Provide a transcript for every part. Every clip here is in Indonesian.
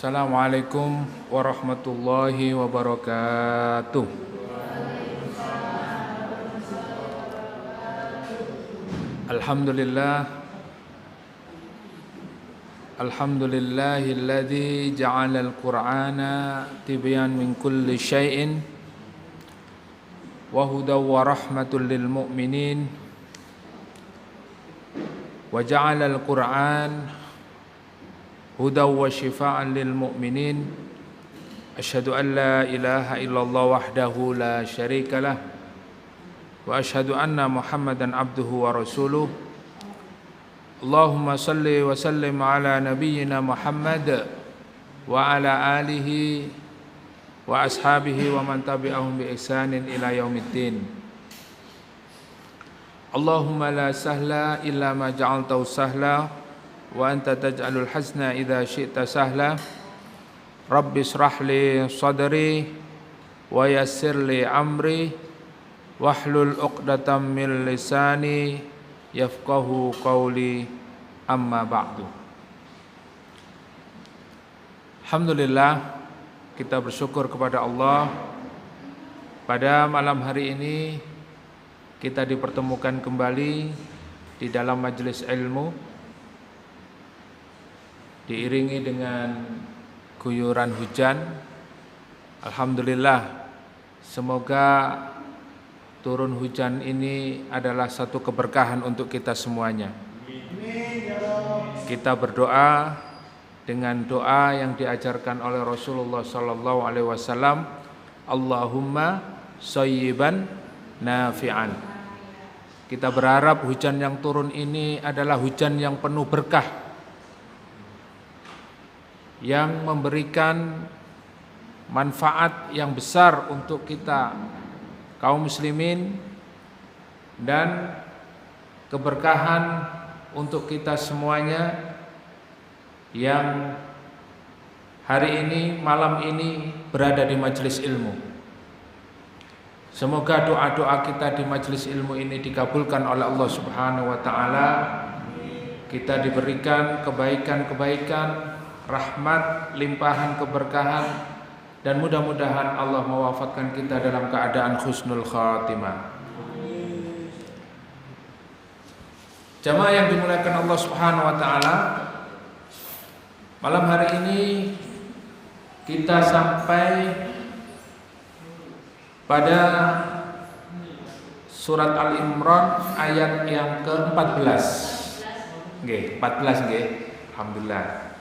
Assalamualaikum warahmatullahi wabarakatuh. Alhamdulillahilladzi ja'alal Qur'ana tibyan min kulli syai'in wa hudaw wa rahmatul lil mu'minin wa ja'alal Qur'an hudaw wa shifa'an lil mu'minin. Asyhadu an la ilaha illallah wahdahu la syarika lah wa asyhadu anna Muhammadan abduhu wa rasuluh. Allahumma salli wa sallim ala nabiyyina Muhammad wa ala alihi wa ashabihi wa man tabi'ahum bi ihsanin ila yaumiddin. Allahumma la sahla illa ma ja'altahu sahla wa anta taj'alul hazna idza syi'ta sahla. Rabbi israh li sadri wa yassir li amri wahlul 'uqdatam min lisani yafqahu qawli, amma ba'du. Alhamdulillah, kita bersyukur kepada Allah. Pada malam hari ini kita dipertemukan kembali di dalam majelis ilmu, diiringi dengan guyuran hujan. Alhamdulillah, semoga turun hujan ini adalah satu keberkahan untuk kita semuanya. Kita berdoa dengan doa yang diajarkan oleh Rasulullah sallallahu alaihi wasallam, Allahumma shayyiban nafi'an. Kita berharap hujan yang turun ini adalah hujan yang penuh berkah, yang memberikan manfaat yang besar untuk kita kaum muslimin dan keberkahan untuk kita semuanya yang hari ini, malam ini berada di majelis ilmu. Semoga doa-doa kita di majelis ilmu ini dikabulkan oleh Allah Subhanahu wa taala. Kita diberikan kebaikan-kebaikan, rahmat, limpahan keberkahan, dan mudah-mudahan Allah mewafatkan kita dalam keadaan husnul khatimah. Jamaah yang dimuliakan Allah Subhanahu wa taala, malam hari ini kita sampai pada surat Al-Imran ayat yang ke-14. Nggih, 14 nggih. Alhamdulillah.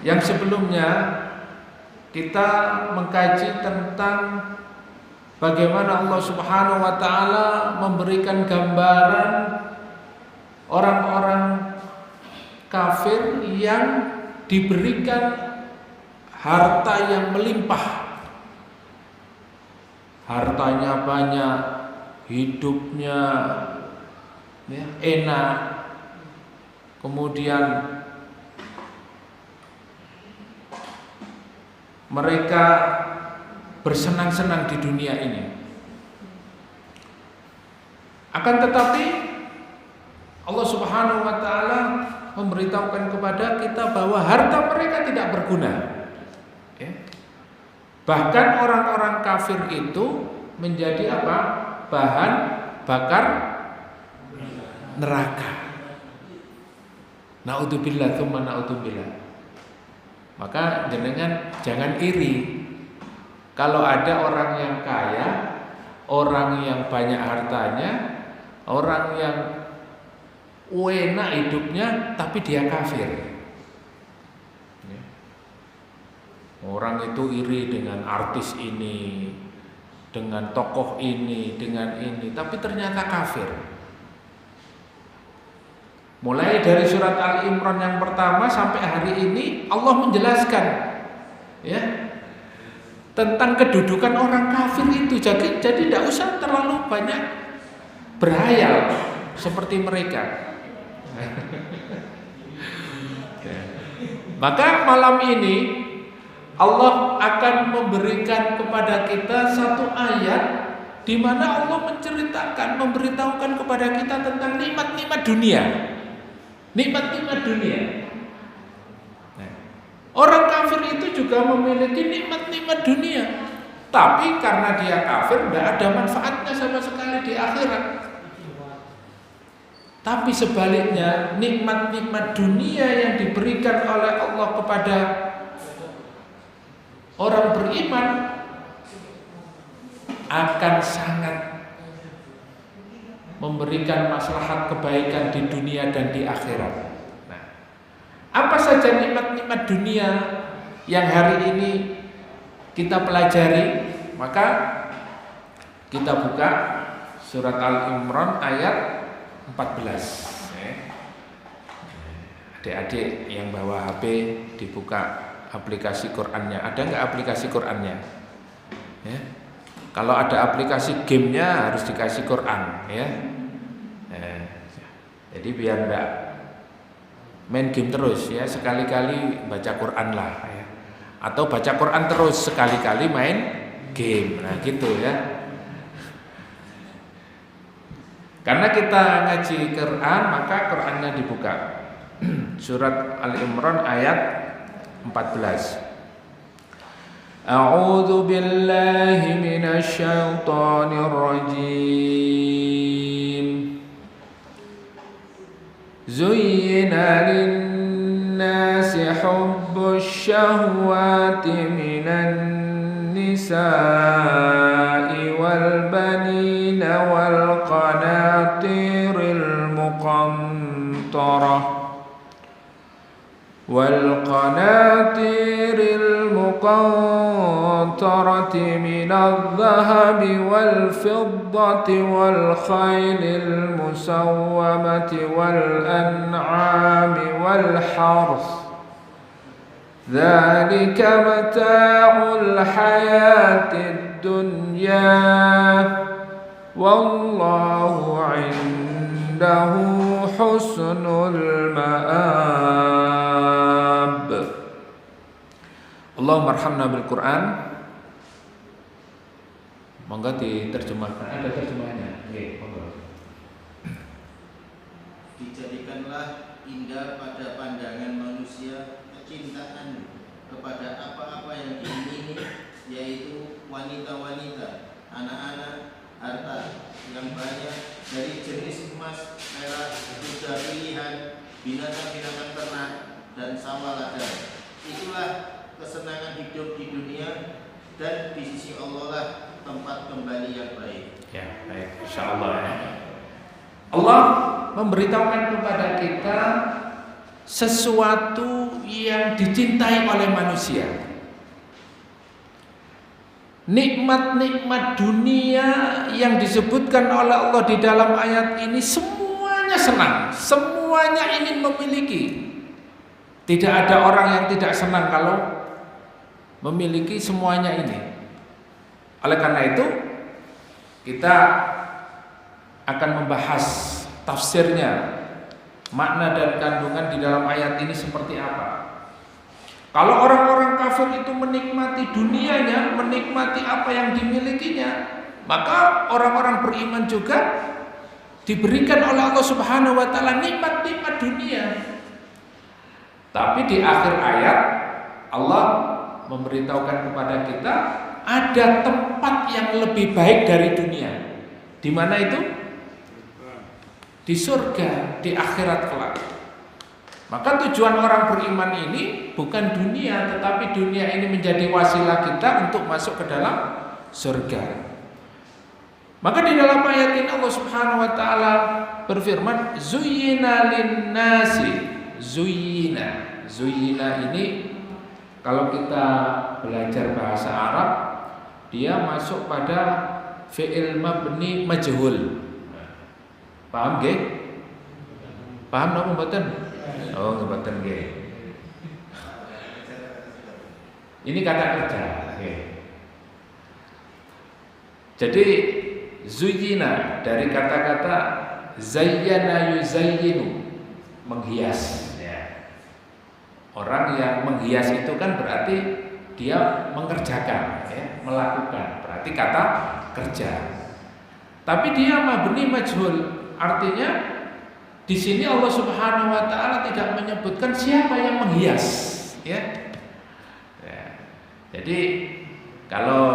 Yang sebelumnya kita mengkaji tentang bagaimana Allah Subhanahu wa taala memberikan gambaran orang-orang kafir yang diberikan harta yang melimpah. Hartanya banyak, hidupnya enak. Kemudian mereka bersenang-senang di dunia ini. Akan tetapi Allah Subhanahu wa taala memberitahukan kepada kita bahwa harta mereka tidak berguna. Bahkan orang-orang kafir itu menjadi apa? Bahan bakar neraka. Naudzubillah tsumma naudzubillah. Maka jenengan jangan iri kalau ada orang yang kaya, orang yang banyak hartanya, orang yang enak hidupnya, tapi dia kafir. Orang itu iri dengan artis ini, dengan tokoh ini, dengan ini, tapi ternyata kafir. Mulai dari surat Al-Imran yang pertama sampai hari ini Allah menjelaskan ya tentang kedudukan orang kafir itu. Jadi tidak usah terlalu banyak berhayal seperti mereka. Maka malam ini Allah akan memberikan kepada kita satu ayat di mana Allah menceritakan, memberitahukan kepada kita tentang nikmat-nikmat dunia. Nikmat-nikmat dunia. Orang kafir itu juga memiliki nikmat-nikmat dunia, tapi karena dia kafir tidak ada manfaatnya sama sekali di akhirat. Tapi sebaliknya, nikmat-nikmat dunia yang diberikan oleh Allah kepada orang beriman akan sangat memberikan maslahat kebaikan di dunia dan di akhirat. Nah, apa saja nikmat-nikmat dunia yang hari ini kita pelajari? Maka kita buka surat Al-Imran ayat 14. Adik-adik yang bawa HP dibuka aplikasi Qur'annya. Ada nggak aplikasi Qur'annya? Ya. Kalau ada aplikasi gamenya harus dikasih Quran, ya. Jadi biar enggak main game terus, ya, sekali-kali baca Quran lah, ya. Atau baca Quran terus, sekali-kali main game. Nah gitu ya. Karena kita ngaji Quran, maka Qurannya dibuka. Surat Al-Imran ayat 14. A'udzu billahi minasy syaithanir rajim. Zuyyina lin-nasi hubbus syahwati minan nisa'i wal banina wal qanatiril muqantarah والقناطير المقنطرة من الذهب والفضة والخيل المسومة والأنعام والحرث ذلك متاع الحياة الدنيا والله عنده حسن المآب. Allahumma arhamna bil Quran. Monggo diterjemahkan. Ada terjemahannya? Nggih, monggo. Dijadikanlah indah pada pandangan manusia kecintaan kepada apa-apa yang diingini, yaitu wanita-wanita, anak-anak, harta yang banyak dari jenis emas, perak, kuda pilihan, binatang-binatang ternak, dan sawah ladang. Itulah kesenangan hidup di dunia, dan di sisi Allah lah tempat kembali yang baik. Ya, baik, insyaallah ya. Allah memberitahukan kepada kita sesuatu yang dicintai oleh manusia. Nikmat-nikmat dunia yang disebutkan oleh Allah di dalam ayat ini semuanya senang, semuanya ingin memiliki. Tidak ada orang yang tidak senang kalau memiliki semuanya ini. Oleh karena itu kita akan membahas tafsirnya, makna dan kandungan di dalam ayat ini seperti apa. Kalau orang-orang kafir itu menikmati dunianya, menikmati apa yang dimilikinya, maka orang-orang beriman juga diberikan oleh Allah Subhanahu wa taala nikmat-nikmat dunia. Tapi di akhir ayat Allah memberitahukan kepada kita ada tempat yang lebih baik dari dunia. Di mana itu? Di surga, di akhirat kelak. Maka tujuan orang beriman ini bukan dunia, tetapi dunia ini menjadi wasilah kita untuk masuk ke dalam surga. Maka di dalam ayat ini Allah Subhanahu wa taala berfirman, "Zuyyina lin-nasi." Zuyyina ini kalau kita belajar bahasa Arab, dia masuk pada fi'il mabni majhul. Paham nggih? Paham napa mboten? Oh, mboten nggih. Ini kata kerja, nggih. Jadi zuyyina dari kata-kata zayyana yuzayyinu, menghias. Orang yang menghias itu kan berarti dia mengerjakan, ya, melakukan. Berarti kata kerja. Tapi dia mabni majhul, artinya di sini Allah Subhanahu wa taala tidak menyebutkan siapa yang menghias, ya. Jadi kalau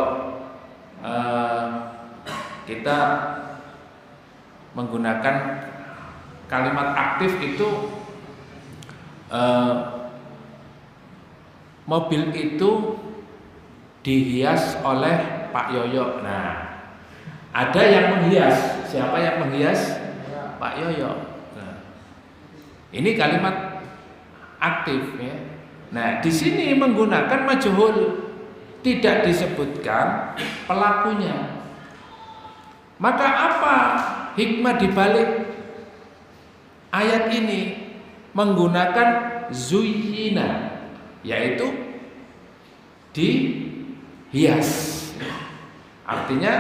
kita menggunakan kalimat aktif itu, mobil itu dihias oleh Pak Yoyo. Nah, ada yang menghias. Siapa yang menghias? Pak Yoyo. Nah, ini kalimat aktif ya. Nah, di sini menggunakan majhul, tidak disebutkan pelakunya. Maka apa hikmah dibalik ayat ini menggunakan zuyyina, yaitu dihias. Artinya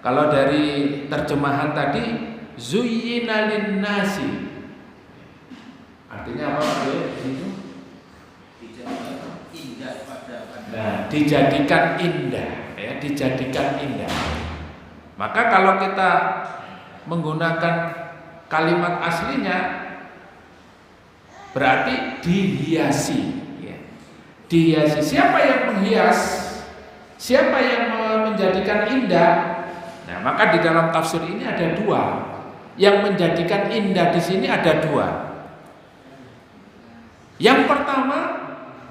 kalau dari terjemahan tadi zuyyina linnasi, artinya apa Pak? Indah pada Nah, dijadikan indah ya, dijadikan indah. Maka kalau kita menggunakan kalimat aslinya berarti dihiasi ya. Dihiasi. Siapa yang menghias? Siapa yang menjadikan indah? Nah, maka di dalam tafsir ini ada dua. Yang menjadikan indah di sini ada dua. Yang pertama,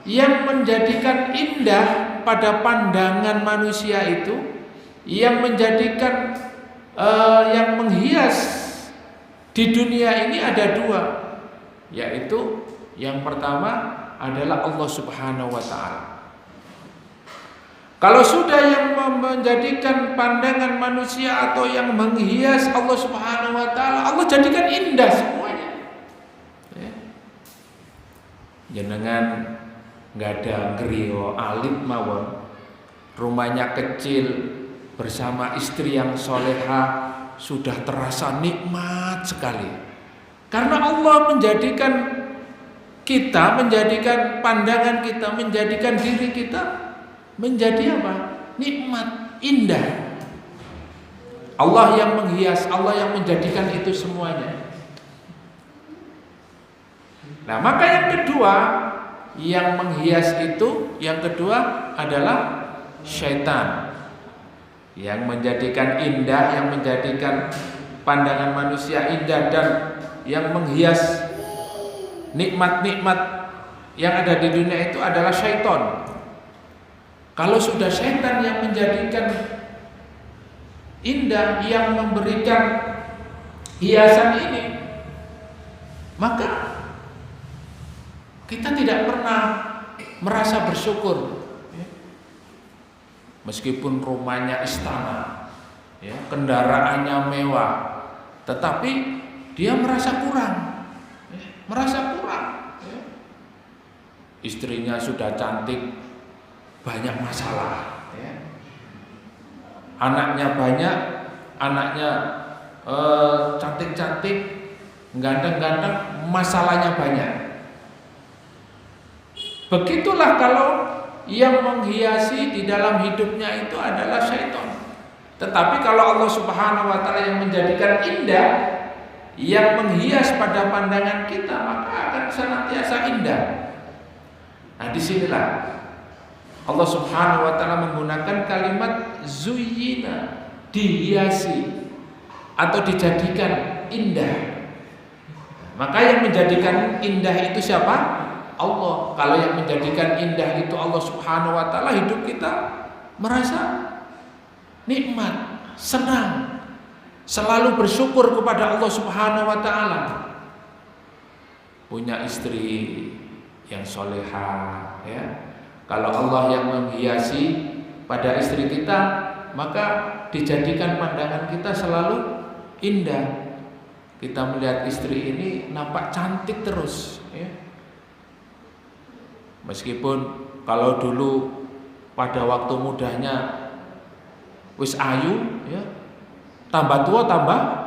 yang menjadikan indah pada pandangan manusia itu, yang menjadikan yang menghias di dunia ini ada dua, yaitu yang pertama adalah Allah Subhanahu wa ta'ala. Kalau sudah yang menjadikan pandangan manusia atau yang menghias Allah Subhanahu wa ta'ala, Allah jadikan indah semuanya ya. Jenengan nggak ada griyo alit mawon, rumahnya kecil bersama istri yang soleha, sudah terasa nikmat sekali. Karena Allah menjadikan kita, menjadikan pandangan kita, menjadikan diri kita menjadi apa? Nikmat, indah. Allah yang menghias, Allah yang menjadikan itu semuanya. Nah, maka yang kedua, yang menghias itu, yang kedua adalah syaitan, yang menjadikan indah, yang menjadikan pandangan manusia indah, dan yang menghias nikmat-nikmat yang ada di dunia itu adalah syaitan. Kalau sudah syaitan yang menjadikan indah, yang memberikan hiasan ini, maka kita tidak pernah merasa bersyukur. Meskipun rumahnya istana, ya, kendaraannya mewah, tetapi dia merasa kurang, merasa kurang. Ya. Istrinya sudah cantik, banyak masalah. Ya. Anaknya banyak, anaknya cantik-cantik, ganteng-ganteng, masalahnya banyak. Begitulah kalau yang menghiasi di dalam hidupnya itu adalah syaitan. Tetapi kalau Allah Subhanahu wa ta'ala yang menjadikan indah, yang menghias pada pandangan kita, maka akan senantiasa indah. Nah, disinilah Allah Subhanahu wa ta'ala menggunakan kalimat zuyyina, dihiasi atau dijadikan indah. Maka yang menjadikan indah itu siapa? Allah. Kalau yang menjadikan indah itu Allah Subhanahu wa ta'ala, hidup kita merasa nikmat, senang, selalu bersyukur kepada Allah Subhanahu wa ta'ala. Punya istri yang soleha, ya. Kalau Allah yang menghiasi pada istri kita, maka dijadikan pandangan kita selalu indah. Kita melihat istri ini nampak cantik terus, ya. Meskipun kalau dulu pada waktu mudanya wis ayu, ya, tambah tua tambah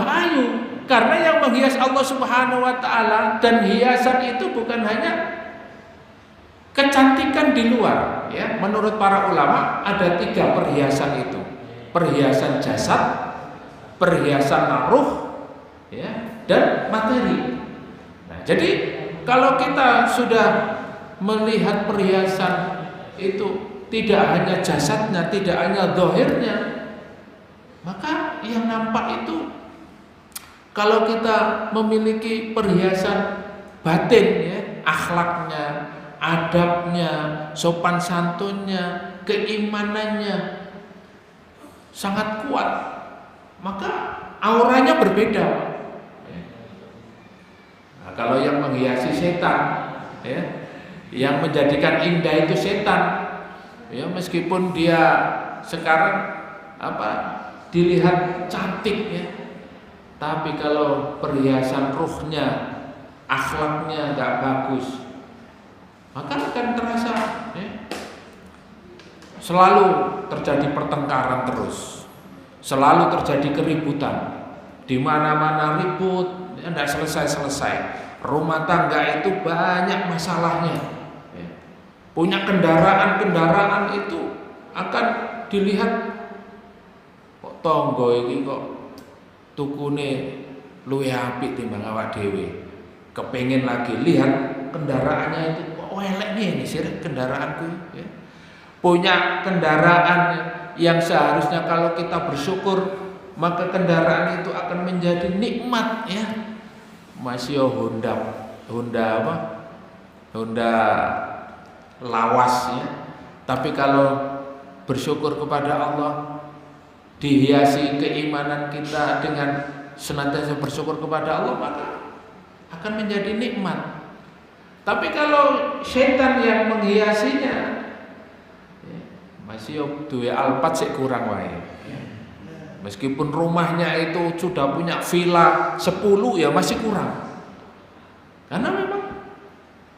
ayu. Karena yang menghias Allah Subhanahu wa ta'ala, dan hiasan itu bukan hanya kecantikan di luar, ya. Menurut para ulama ada 3 perhiasan itu: perhiasan jasad, perhiasan ruh, ya, dan materi. Nah, jadi Kalau kita sudah melihat perhiasan itu tidak hanya jasadnya, tidak hanya zahirnya, maka yang nampak itu, kalau kita memiliki perhiasan batin, ya, akhlaknya, adabnya, sopan santunnya, keimanannya sangat kuat, maka auranya berbeda. Nah, kalau yang menghiasi setan, ya, yang menjadikan indah itu setan, ya, meskipun dia sekarang dilihat cantik, ya, tapi kalau perhiasan ruhnya, akhlaknya nggak bagus, maka akan terasa, ya, selalu terjadi pertengkaran terus, selalu terjadi keributan, di mana-mana ribut, tidak selesai-selesai. Rumah tangga itu banyak masalahnya, ya. Punya kendaraan itu akan dilihat, kok tonggo ini kok tukune luwih apik timbang awak dhewe. Kepengen lagi lihat kendaraannya itu, kok elek nih sir kendaraanku, ya. Punya kendaraan yang seharusnya kalau kita bersyukur, maka kendaraan itu akan menjadi nikmat, ya. Masih Honda lawas, ya. Tapi kalau bersyukur kepada Allah, dihiasi keimanan kita dengan senantiasa bersyukur kepada Allah, maka akan menjadi nikmat. Tapi kalau setan yang menghiasinya, masih duwe Alphard sik kurang wae. Meskipun rumahnya itu sudah punya villa 10, ya masih kurang. Karena memang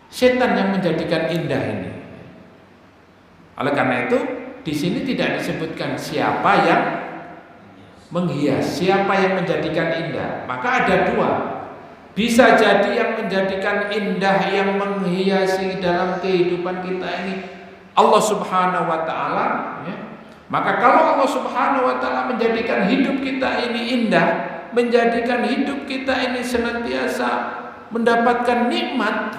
setan yang menjadikan indah ini. Oleh karena itu, di sini tidak disebutkan siapa yang menghias, siapa yang menjadikan indah. Maka ada dua. Bisa jadi yang menjadikan indah, yang menghiasi dalam kehidupan kita ini Allah Subhanahu wa taala, ya. Maka kalau Allah Subhanahu wa taala menjadikan hidup kita ini indah, menjadikan hidup kita ini senantiasa mendapatkan nikmat,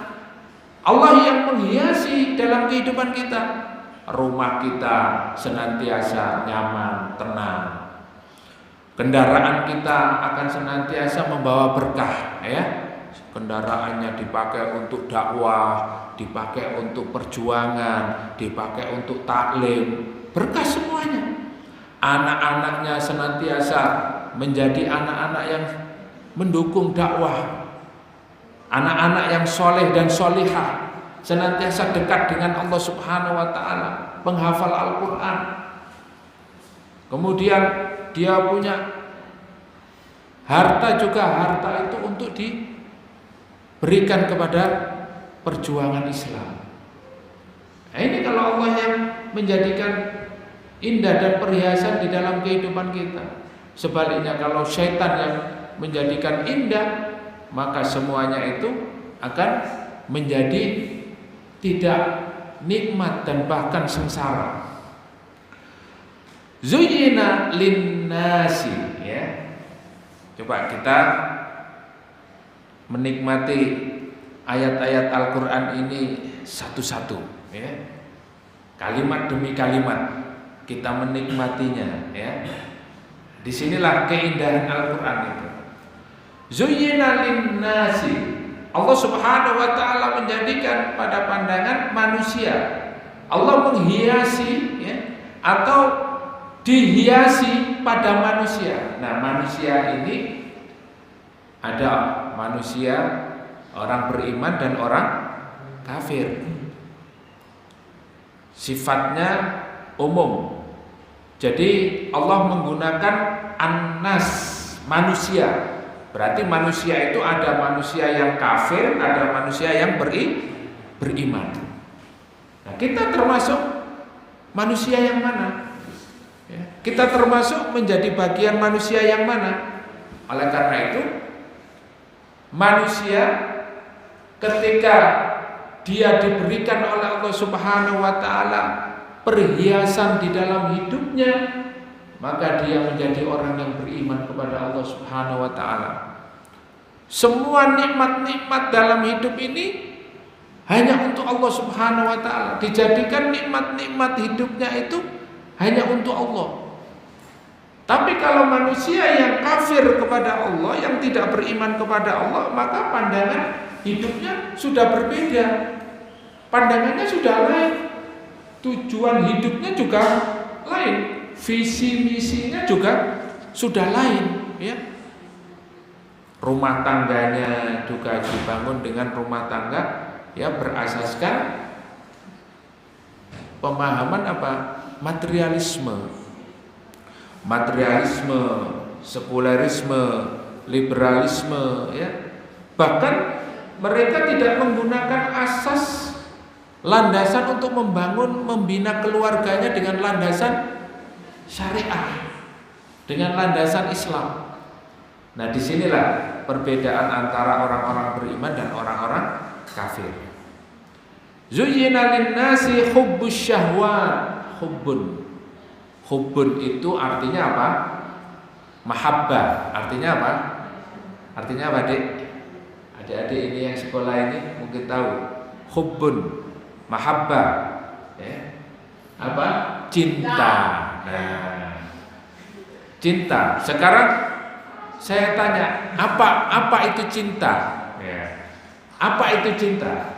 Allah yang menghiasi dalam kehidupan kita. Rumah kita senantiasa nyaman, tenang. Kendaraan kita akan senantiasa membawa berkah, ya. Kendaraannya dipakai untuk dakwah, dipakai untuk perjuangan, dipakai untuk taklim, berkah semuanya. Anak-anaknya senantiasa menjadi anak-anak yang mendukung dakwah, anak-anak yang soleh dan solihah, senantiasa dekat dengan Allah Subhanahu wa taala, penghafal Al-Quran. Kemudian dia punya harta juga, harta itu untuk diberikan kepada perjuangan Islam. Nah, ini kalau Allah yang menjadikan indah dan perhiasan di dalam kehidupan kita. Sebaliknya kalau syaitan yang menjadikan indah, maka semuanya itu akan menjadi tidak nikmat dan bahkan sengsara. Zuyyina linnasi, ya. Coba kita menikmati ayat-ayat Al-Quran ini satu-satu, ya. Kalimat demi kalimat kita menikmatinya, ya. Disinilah keindahan Al-Quran itu. Zuyyina linnasi, Allah Subhanahu wa taala menjadikan pada pandangan manusia, Allah menghiasi, ya, atau dihiasi pada manusia. Nah, manusia ini ada manusia orang beriman dan orang kafir. Sifatnya umum. Jadi Allah menggunakan an-nas, manusia. Berarti manusia itu ada manusia yang kafir, ada manusia yang beriman. Nah, kita termasuk manusia yang mana? Kita termasuk menjadi bagian manusia yang mana? Oleh karena itu, manusia ketika dia diberikan oleh Allah Subhanahu wa taala perhiasan di dalam hidupnya, maka dia menjadi orang yang beriman kepada Allah Subhanahu wa taala. Semua nikmat-nikmat dalam hidup ini hanya untuk Allah Subhanahu wa taala. Dijadikan nikmat-nikmat hidupnya itu hanya untuk Allah. Tapi kalau manusia yang kafir kepada Allah, yang tidak beriman kepada Allah, maka pandangan hidupnya sudah berbeda. Pandangannya sudah lain. Tujuan hidupnya juga lain. Visi misinya juga sudah lain, ya. Rumah tangganya juga dibangun dengan rumah tangga ya berasaskan pemahaman apa? Materialisme, sekularisme, liberalisme, ya. Bahkan mereka tidak menggunakan asas landasan untuk membangun, membina keluarganya dengan landasan syariah, dengan landasan Islam. Nah, disinilah perbedaan antara orang-orang beriman dan orang-orang kafir. Zuyyina lin-nasi hubbus syahwat. Hubbun itu artinya apa? Mahabbah. Artinya apa? Artinya apa, Dik? Adik-adik ini yang sekolah ini mungkin tahu. Hubbun, mahabbah, ya. Apa? Cinta. Nah, cinta. Sekarang saya tanya, apa itu cinta? Ya. Apa itu cinta?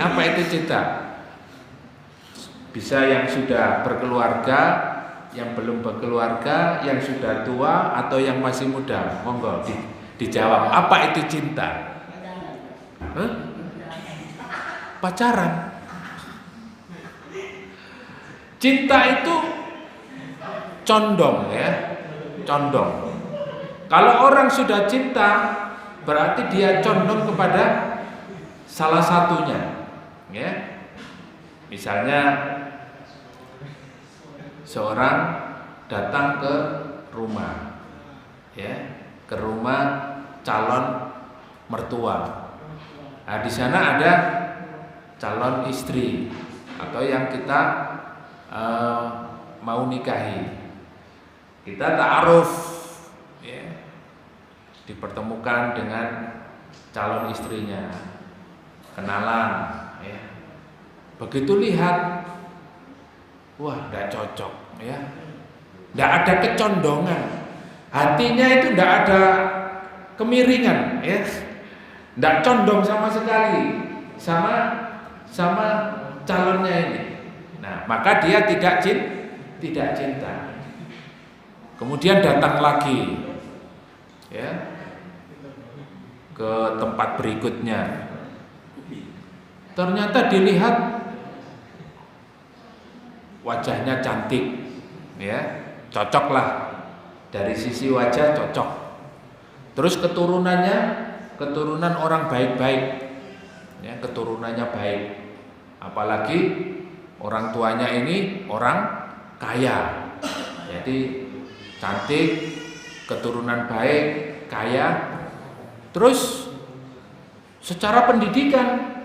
Apa itu cinta? Bisa yang sudah berkeluarga, yang belum berkeluarga, yang sudah tua atau yang masih muda. Monggo dijawab. Apa itu cinta? Huh? Pacaran. Cinta itu condong, ya, condong. Kalau orang sudah cinta, berarti dia condong kepada salah satunya, ya. Misalnya seorang datang ke rumah, ya, ke rumah calon mertua. Nah, di sana ada calon istri atau yang kita mau nikahi. Kita ta'aruf, ya, dipertemukan dengan calon istrinya, kenalan, ya. Begitu lihat, wah, tidak cocok, ya, tidak ada kecondongan, hatinya itu tidak ada kemiringan, ya, tidak condong sama sekali sama calonnya ini. Nah, maka dia tidak cinta. Kemudian datang lagi, ya, ke tempat berikutnya. Ternyata dilihat wajahnya cantik, ya, cocok lah, dari sisi wajah cocok. Terus keturunan orang baik-baik, ya, keturunannya baik. Apalagi orang tuanya ini orang kaya, jadi cantik, keturunan baik, kaya. Terus secara pendidikan,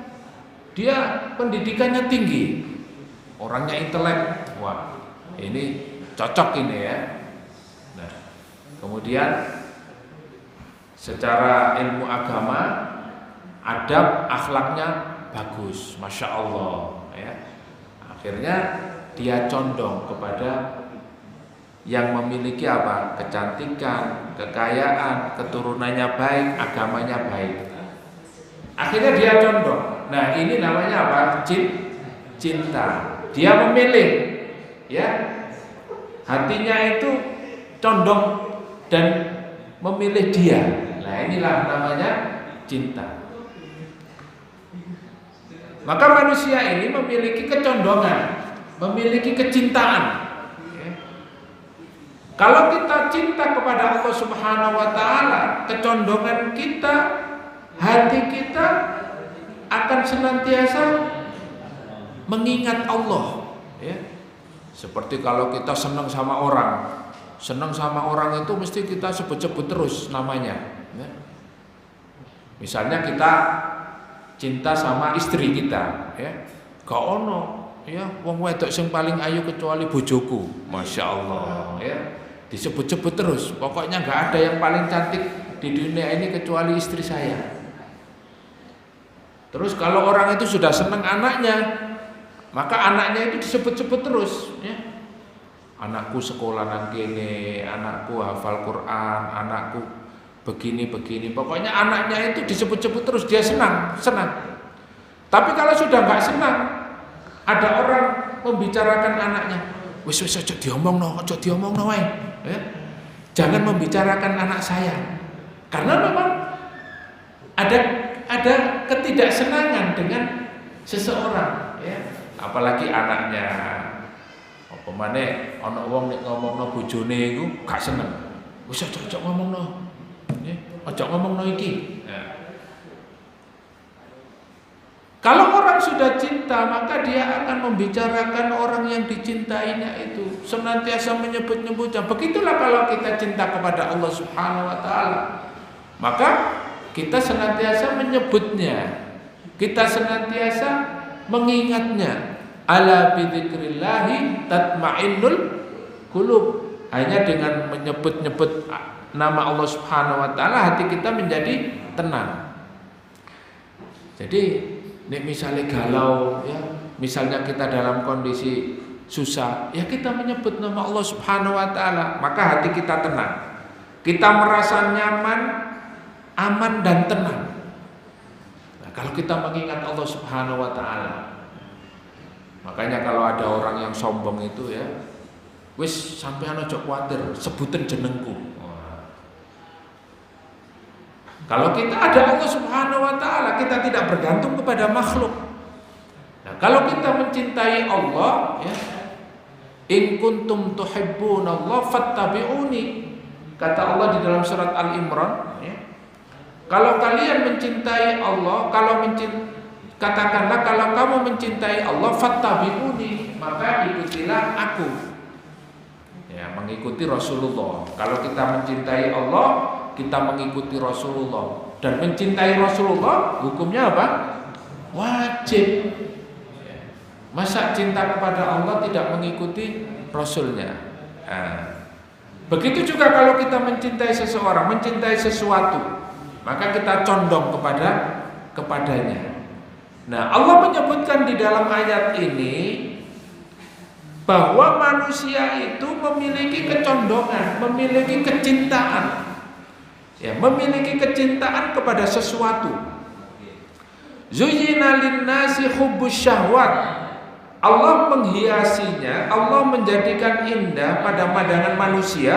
dia pendidikannya tinggi, orangnya intelek. Wah, ini cocok ini, ya. Nah, kemudian secara ilmu agama, adab, akhlaknya bagus, masya Allah, ya. Akhirnya dia condong kepada yang memiliki apa? Kecantikan, kekayaan, keturunannya baik, agamanya baik. Akhirnya dia condong. Nah, ini namanya apa? Cinta. Dia memilih, ya, hatinya itu condong dan memilih dia. Nah, inilah namanya cinta. Maka manusia ini memiliki kecondongan, memiliki kecintaan. Kalau kita cinta kepada Allah Subhanahu wa taala, kecondongan kita, hati kita akan senantiasa mengingat Allah, ya. Seperti kalau kita senang sama orang itu mesti kita sebut-sebut terus namanya, ya. Misalnya kita cinta sama istri kita, ya. Gak ono, ya, wong wedok sing paling ayu kecuali bojoku, masya Allah, ya. Disebut-sebut terus, pokoknya nggak ada yang paling cantik di dunia ini kecuali istri saya. Terus kalau orang itu sudah senang anaknya, maka anaknya itu disebut-sebut terus, ya. Anakku sekolah nang kene, anakku hafal Quran, anakku begini. Pokoknya anaknya itu disebut-sebut terus, dia senang. Tapi kalau sudah nggak senang, ada orang membicarakan anaknya, wis aja diomongno wae, ya. Jangan membicarakan anak saya. Karena memang ada ketidaksenangan dengan seseorang, ya. Apalagi anaknya. Apa maneh ana wong nek ngomongno bojone iku gak seneng. Wis aja ngomongno. Nggih, aja ngomongno iki. Nah. Kalau orang sudah cinta, maka dia akan membicarakan orang yang dicintainya itu, senantiasa menyebut-nyebutnya. Begitulah kalau kita cinta kepada Allah Subhanahu wa taala. Maka kita senantiasa menyebutnya, kita senantiasa mengingatnya. Ala bidzikrillahi tatmainnul qulub. Hanya dengan menyebut-nyebut nama Allah Subhanahu wa taala hati kita menjadi tenang. Jadi nek misalnya galau, ya, misalnya kita dalam kondisi susah, ya kita menyebut nama Allah Subhanahu wa taala, maka hati kita tenang. Kita merasa nyaman, aman dan tenang. Nah, kalau kita mengingat Allah Subhanahu wa taala. Makanya kalau ada orang yang sombong itu, ya, wis sampean aja kuwatir, sebutin jenengku. Kalau kita ada Allah Subhanahu wa taala, kita tidak bergantung kepada makhluk. Nah, kalau kita mencintai Allah, ya, in kuntum tuhibbunallah fattabi'uni. Kata Allah di dalam surat Al-Imran, ya. Kalau kalian mencintai Allah, katakanlah kalau kamu mencintai Allah fattabi'uni, maka ikutilah aku. Ya, mengikuti Rasulullah. Kalau kita mencintai Allah, kita mengikuti Rasulullah. Dan mencintai Rasulullah hukumnya apa? Wajib. Masa cinta kepada Allah tidak mengikuti Rasulnya? Nah, begitu juga kalau kita mencintai seseorang, mencintai sesuatu, maka kita condong kepadanya. Nah, Allah menyebutkan di dalam ayat ini bahwa manusia itu memiliki kecondongan, memiliki kecintaan. Ya, memiliki kecintaan kepada sesuatu. Zuyyina lin-nasi hubbus syahwat. Allah menghiasinya, Allah menjadikan indah pada pandangan manusia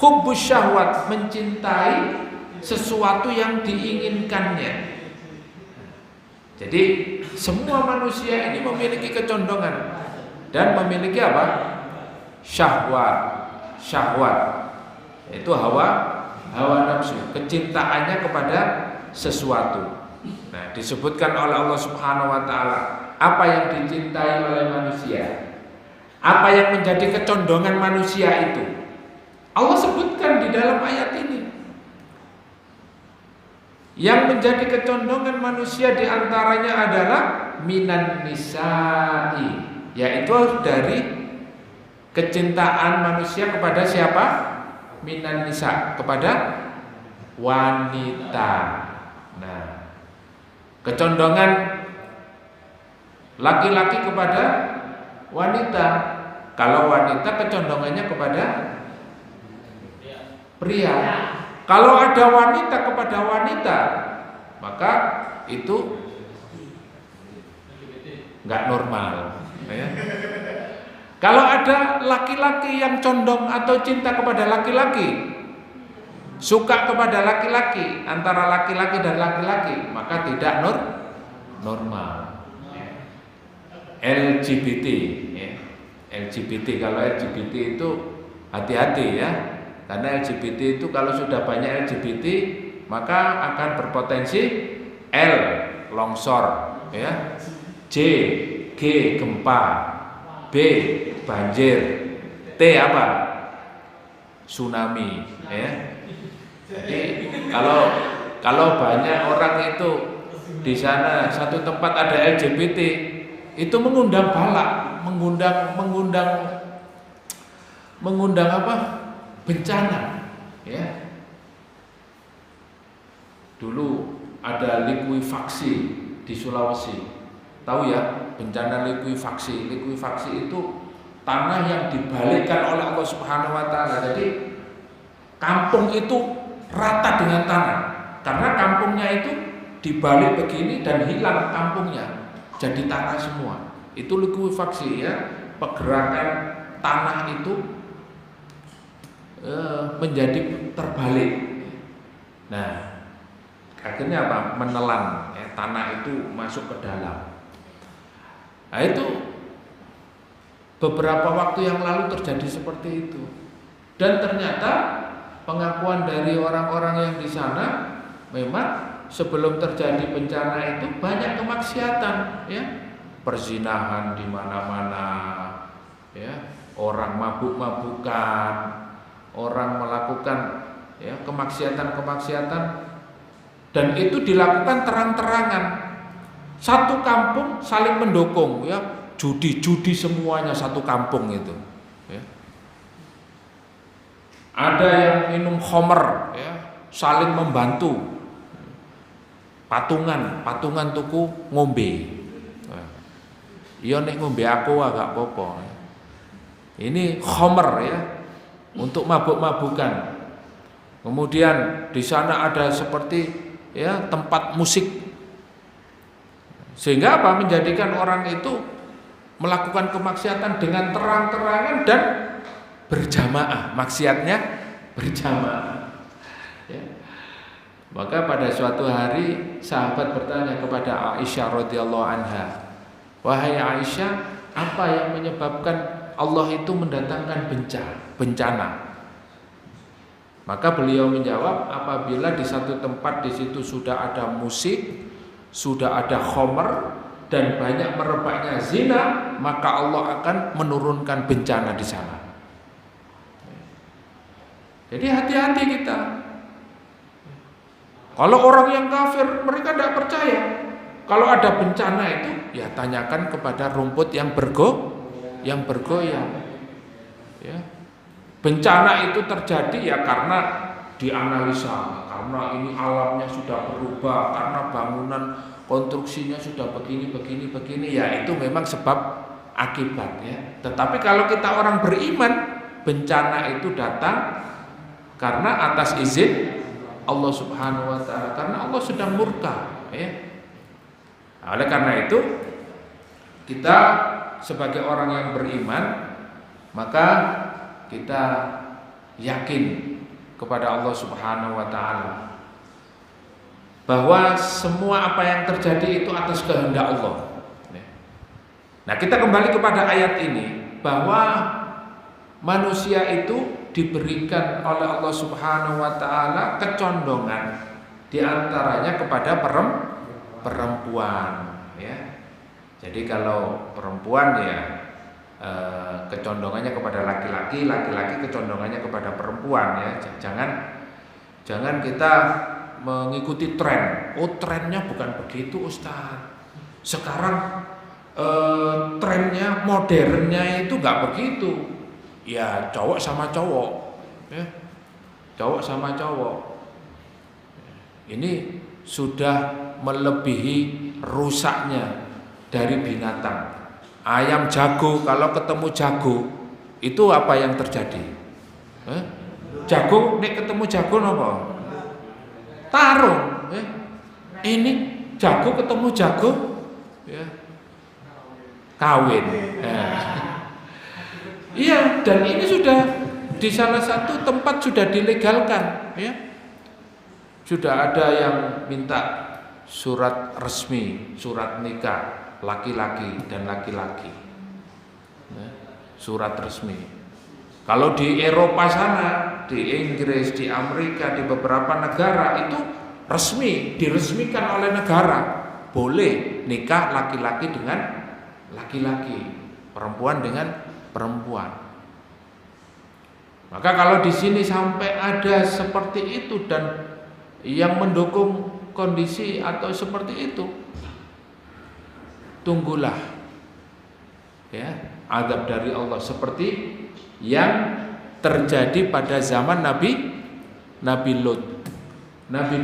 hubbus syahwat, mencintai sesuatu yang diinginkannya. Jadi semua manusia ini memiliki kecondongan dan memiliki apa? Syahwat. Itu hawa nafsu, kecintaannya kepada sesuatu. Nah, disebutkan oleh Allah Subhanahu wa taala apa yang dicintai oleh manusia, apa yang menjadi kecondongan manusia itu. Allah sebutkan di dalam ayat ini. Yang menjadi kecondongan manusia diantaranya adalah minan nisa'i, yaitu dari kecintaan manusia kepada siapa? Minan nisa, kepada wanita. Nah, kecondongan laki-laki kepada wanita. Kalau wanita kecondongannya kepada pria. Kalau ada wanita kepada wanita, maka itu nggak normal, ya. Kalau ada laki-laki yang condong atau cinta kepada laki-laki, suka kepada laki-laki, antara laki-laki dan laki-laki, maka tidak normal. LGBT, ya. LGBT, kalau LGBT itu hati-hati, ya. Karena LGBT itu kalau sudah banyak LGBT, maka akan berpotensi L longsor, ya. G gempa, B banjir, T apa? Tsunami, ya. Jadi kalau banyak orang itu di sana satu tempat ada LGBT, itu mengundang balak, mengundang apa? Bencana, ya. Dulu ada likuifaksi di Sulawesi. Tahu ya, bencana likuifaksi. Likuifaksi itu tanah yang dibalikkan oleh Allah Subhanahu wa taala. Jadi kampung itu rata dengan tanah. Karena kampungnya itu dibalik begini dan hilang kampungnya. Jadi tanah semua. Itu likuifaksi ya, pergerakan tanah itu menjadi terbalik. Nah, akhirnya apa? Menelan ya, tanah itu masuk ke dalam. Nah, itu beberapa waktu yang lalu terjadi seperti itu. Dan ternyata pengakuan dari orang-orang yang di sana memang sebelum terjadi bencana itu banyak kemaksiatan ya. Perzinahan di mana-mana ya, orang mabuk-mabukan, orang melakukan ya kemaksiatan-kemaksiatan, dan itu dilakukan terang-terangan. Satu kampung saling mendukung ya, judi semuanya satu kampung itu ya. Ada yang minum khamr ya, saling membantu. Patungan tuku ngombe. Iya nek ngombe aku agak apa-apa. Ini khamr ya, untuk mabuk-mabukan. Kemudian di sana ada seperti ya tempat musik. Sehingga apa? Menjadikan orang itu melakukan kemaksiatan dengan terang-terangan dan berjamaah. Maksiatnya berjamaah. Ya. Maka pada suatu hari sahabat bertanya kepada Aisyah radhiyallahu anha, "Wahai Aisyah, apa yang menyebabkan Allah itu mendatangkan bencana?" Maka beliau menjawab, apabila di satu tempat di situ sudah ada musik, sudah ada khamr, dan banyak merebaknya zina, maka Allah akan menurunkan bencana di sana. Jadi hati-hati kita. Kalau orang yang kafir, mereka tidak percaya. Kalau ada bencana itu, ya tanyakan kepada rumput yang bergoyang. Ya. Bencana itu terjadi ya karena dianalisa, karena ini alamnya sudah berubah, karena bangunan konstruksinya sudah begini, ya itu memang sebab akibat ya. Tetapi kalau kita orang beriman, bencana itu datang karena atas izin Allah Subhanahu wa taala, karena Allah sedang murka ya. Nah, oleh karena itu kita sebagai orang yang beriman, maka kita yakin kepada Allah Subhanahu wa taala bahwa semua apa yang terjadi itu atas kehendak Allah. Nah, kita kembali kepada ayat ini bahwa manusia itu diberikan oleh Allah Subhanahu wa taala kecondongan di antaranya kepada perempuan ya. Jadi kalau perempuan ya kecondongannya kepada laki-laki, laki-laki kecondongannya kepada perempuan ya. Jangan kita mengikuti tren. Oh, trennya bukan begitu, Ustaz. Sekarang trennya modernnya itu nggak begitu. Ya, cowok sama cowok. Ya. Cowok sama cowok. Ini sudah melebihi rusaknya dari binatang. Ayam jago kalau ketemu jago, itu apa yang terjadi? Jago nek ketemu jago napa? Tarung. Ini jago ketemu jago, ya. Kawin. Iya, dan ini sudah di salah satu tempat sudah dilegalkan, ya. Sudah ada yang minta surat resmi, surat nikah laki-laki dan laki-laki, ya, surat resmi. Kalau di Eropa sana, di Inggris, di Amerika, di beberapa negara itu resmi, diresmikan oleh negara, boleh nikah laki-laki dengan laki-laki, perempuan dengan perempuan. Maka kalau di sini sampai ada seperti itu dan yang mendukung kondisi atau seperti itu, tunggulah ya azab dari Allah seperti yang terjadi pada zaman Nabi Lut. Nabi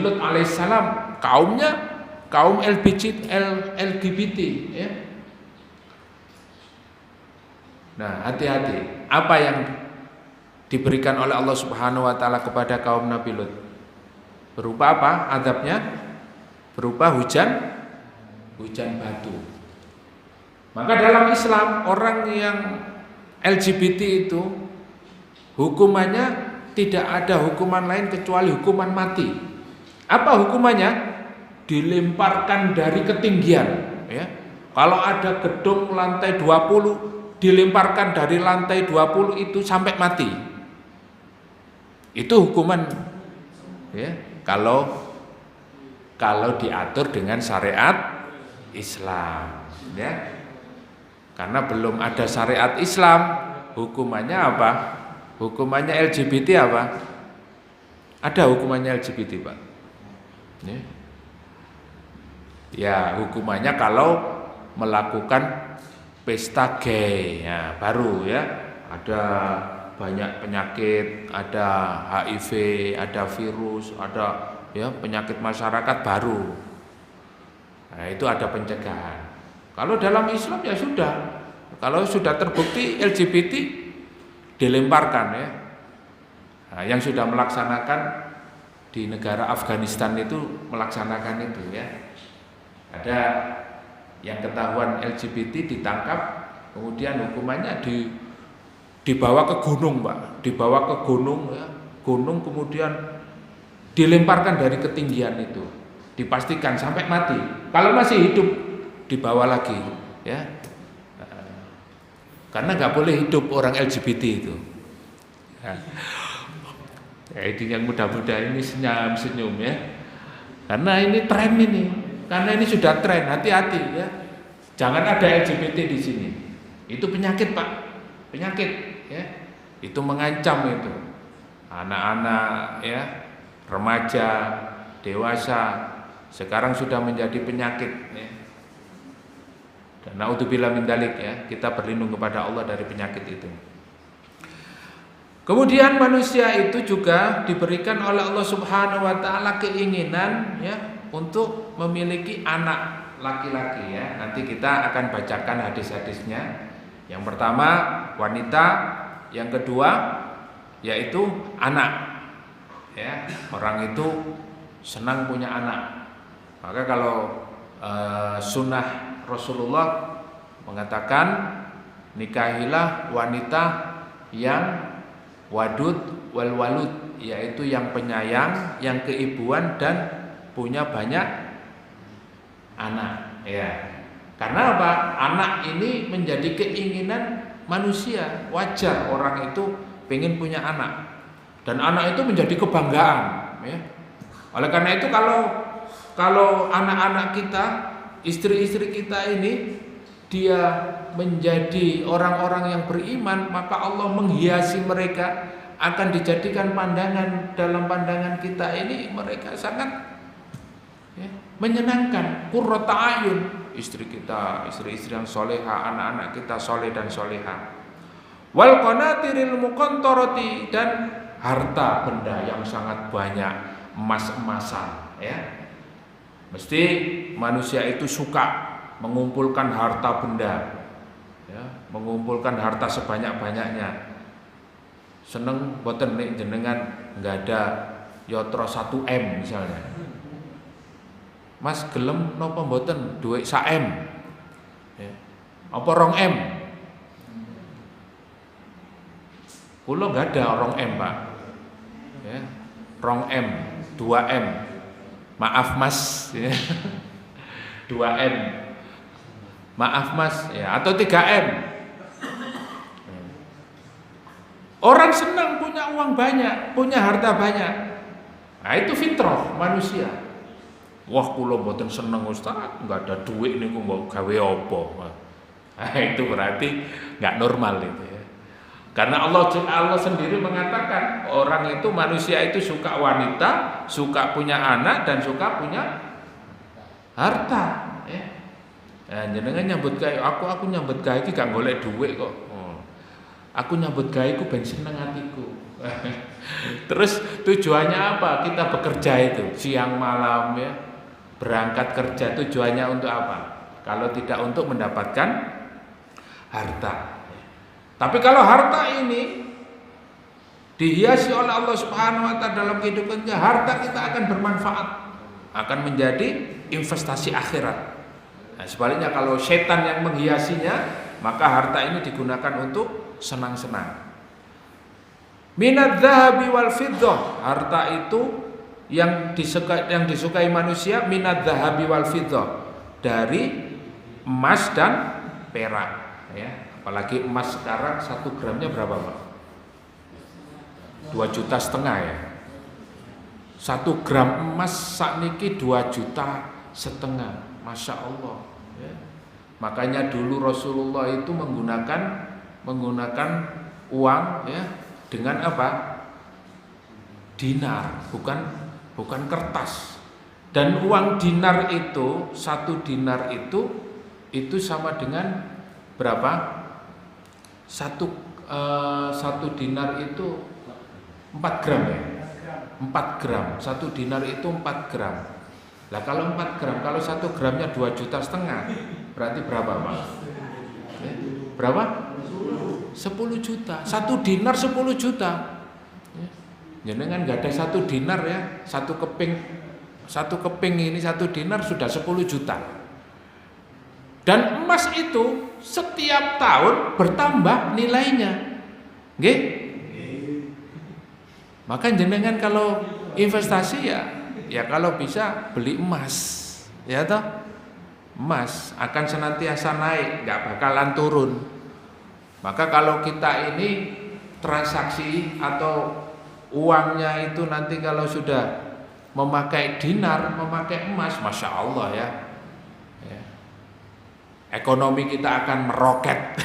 Lut alaihissalam kaumnya kaum LGBT ya. Nah, hati-hati. Apa yang diberikan oleh Allah Subhanahu wa taala kepada kaum Nabi Lut? Berupa apa? Azabnya berupa hujan batu. Maka dalam Islam orang yang LGBT itu hukumannya tidak ada hukuman lain kecuali hukuman mati. Apa hukumannya? Dilemparkan dari ketinggian ya. Kalau ada gedung lantai 20 dilemparkan dari lantai 20 itu sampai mati. Itu hukuman ya, kalau diatur dengan syariat Islam ya. Karena belum ada syariat Islam, hukumannya apa? Hukumannya LGBT apa? Ada hukumannya LGBT, Pak. Ya, hukumannya kalau melakukan pesta gay, ya, baru ya. Ada banyak penyakit, ada HIV, ada virus, ada ya penyakit masyarakat baru. Nah, itu ada pencegahan. Kalau dalam Islam ya sudah. Kalau sudah terbukti LGBT dilemparkan ya. Nah, yang sudah melaksanakan di negara Afghanistan itu melaksanakan itu ya. Ada yang ketahuan LGBT ditangkap, kemudian hukumannya dibawa ke gunung, Pak. Dibawa ke gunung ya. Gunung kemudian dilemparkan dari ketinggian itu. Dipastikan sampai mati. Kalau masih hidup dibawa lagi ya. Karena nggak boleh hidup orang LGBT itu. Ya, ini yang muda-muda ini senyum ya. Karena ini tren ini. Karena ini sudah tren, hati-hati ya. Jangan ada LGBT di sini. Itu penyakit, Pak. Penyakit ya. Itu mengancam itu. Anak-anak ya, remaja, dewasa sekarang sudah menjadi penyakit ya. Dan naudzubillah min dzalik ya, kita berlindung kepada Allah dari penyakit itu. Kemudian manusia itu juga diberikan oleh Allah Subhanahu wa taala keinginan ya untuk memiliki anak laki-laki ya. Nanti kita akan bacakan hadis-hadisnya. Yang pertama wanita, yang kedua yaitu anak. Ya, orang itu senang punya anak. Maka kalau sunnah Rasulullah mengatakan nikahilah wanita yang wadud wal walud, yaitu yang penyayang, yang keibuan dan punya banyak anak ya. Karena apa? Anak ini menjadi keinginan manusia, wajar orang itu pengen punya anak. Dan anak itu menjadi kebanggaan ya. Oleh karena itu kalau anak-anak kita, istri-istri kita ini dia menjadi orang-orang yang beriman, maka Allah menghiasi mereka, akan dijadikan pandangan, dalam pandangan kita ini mereka sangat ya, menyenangkan, qurrata ayun. Istri kita, istri-istri yang soleha, anak-anak kita soleh dan soleha. Wal qanatiril muqantarati, dan harta benda yang sangat banyak, emas-emasan ya. Mesti manusia itu suka mengumpulkan harta benda ya, mengumpulkan harta sebanyak-banyaknya. Seneng boten nek jenengan enggak ada yotro 1M misalnya. Mas gelem napa mboten dhuwit 1M? Ya. Apa 2M? Kula enggak ada 2M, Pak. Ya. 2M, 2M. Maaf Mas ya. 2M. Maaf Mas ya, atau 3M. Orang senang punya uang banyak, punya harta banyak. Nah, itu fitrah manusia. Wah, kula mboten seneng Ustaz, enggak ada duit niku mbok gawe apa. Nah, itu berarti enggak normal itu ya. Karena Allah sendiri mengatakan orang itu, manusia itu suka wanita, suka punya anak, dan suka punya harta ya. Nah, jenengan nyambut gawe, aku nyambut gawe iki gak golek dhuwit kok. Aku nyambut gawe iku ben seneng atiku. Terus tujuannya apa? Kita bekerja itu siang malam ya, berangkat kerja tujuannya untuk apa? Kalau tidak untuk mendapatkan harta. Tapi kalau harta ini dihiasi oleh Allah Subhanahu wa taala dalam kehidupan kita, harta kita akan bermanfaat, akan menjadi investasi akhirat. Nah, sebaliknya kalau setan yang menghiasinya, maka harta ini digunakan untuk senang-senang. Minadz dzahabi wal fiddah, harta itu yang disukai manusia, minadz dzahabi wal fiddah, dari emas dan perak ya. Apalagi emas sekarang 1 gramnya berapa, Pak? 2,5 juta ya. 1 gram emas sakniki 2,5 juta. Masya Allah ya. Makanya dulu Rasulullah itu menggunakan uang ya, dengan apa? Dinar, bukan kertas. Dan uang dinar itu, 1 dinar itu sama dengan berapa? Satu dinar itu 4 gram ya. 4 gram. 1 dinar itu 4 gram. Lah kalau 4 gram, kalau 1 gramnya 2,5 juta, berarti berapa, Pak? Berapa? 10 juta. 1 dinar 10 juta. Jangan nggak ada 1 dinar ya, 1 keping ini 1 dinar sudah 10 juta. Dan emas itu setiap tahun bertambah nilainya. Nggih? Maka jenengan kalau investasi ya kalau bisa beli emas. Ya toh? Emas akan senantiasa naik, nggak bakalan turun. Maka kalau kita ini transaksi atau uangnya itu nanti kalau sudah memakai dinar, memakai emas, Masya Allah ya, ekonomi kita akan meroket.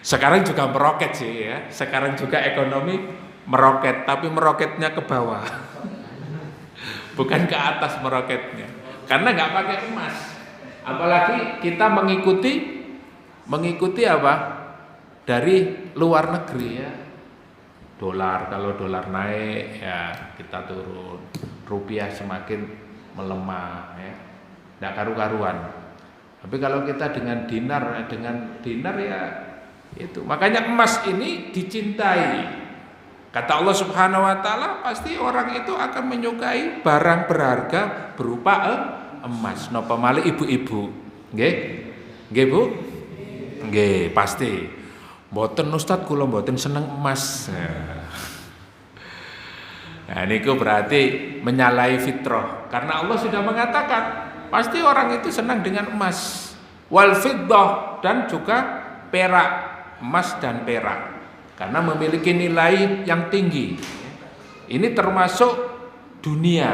Sekarang juga meroket sih ya, sekarang juga ekonomi meroket, tapi meroketnya ke bawah, bukan ke atas meroketnya, karena nggak pakai emas. Apalagi kita mengikuti apa? Dari luar negeri ya. Dolar, kalau dolar naik ya kita turun, rupiah semakin melemah ya, nggak karu-karuan. Tapi kalau kita dengan dinar ya itu. Makanya emas ini dicintai. Kata Allah Subhanahu wa taala, pasti orang itu akan menyukai barang berharga berupa emas. Napa malih ibu-ibu? Nggih? Nggih, Bu? Nggih, pasti. Mboten Ustaz, kula mboten seneng emas. Nah, niku berarti menyalahi fitrah. Karena Allah sudah mengatakan, pasti orang itu senang dengan emas. Wal fiddah, dan juga perak, emas dan perak. Karena memiliki nilai yang tinggi. Ini termasuk dunia,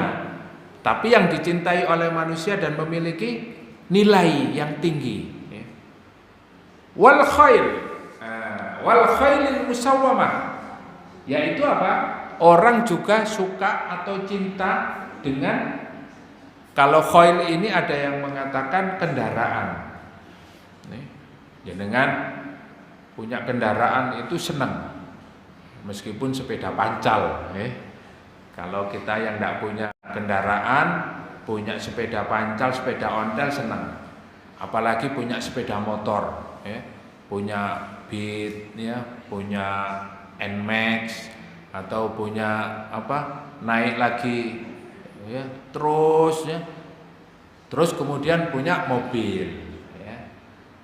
tapi yang dicintai oleh manusia dan memiliki nilai yang tinggi. Wal khailil musawwamah, yaitu apa? Orang juga suka atau cinta dengan, kalau khail ini ada yang mengatakan kendaraan. Dengan punya kendaraan itu senang, meskipun sepeda pancal. Kalau kita yang tidak punya kendaraan, punya sepeda pancal, sepeda ontel senang. Apalagi punya sepeda motor, punya Beat, punya Nmax, atau punya apa, naik lagi, terus kemudian punya mobil,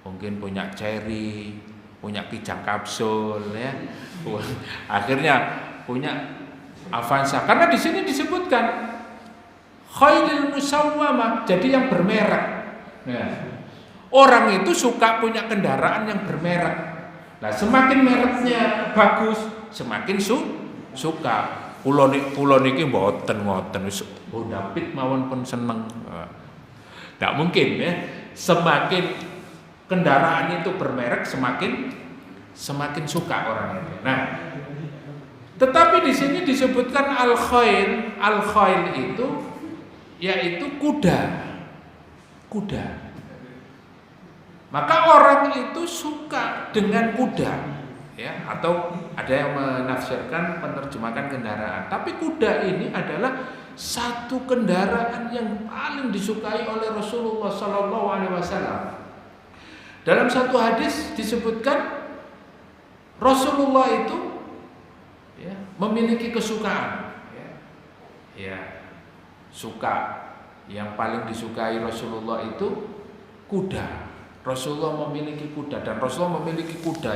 mungkin punya Cherry, punya Kijang Kapsul, akhirnya punya Avanza. Karena di sini disebutkan khailil musawwamah, jadi yang bermerek. Orang itu suka punya kendaraan yang bermerek. Nah, semakin mereknya bagus, semakin suka. Kula niki mboten wis David mawon pun seneng. Nggak mungkin ya. Semakin kendaraan itu bermerek, semakin suka orang itu. Nah, tetapi di sini disebutkan al-khail itu yaitu kuda. Maka orang itu suka dengan kuda. ya, atau ada yang menafsirkan menerjemahkan kendaraan. Tapi kuda ini adalah satu kendaraan yang paling disukai oleh Rasulullah Sallallahu Alaihi Wasallam. Dalam satu hadis disebutkan Rasulullah itu ya, memiliki kesukaan, ya, suka yang paling disukai Rasulullah itu kuda. Rasulullah memiliki kuda dan Rasulullah memiliki kuda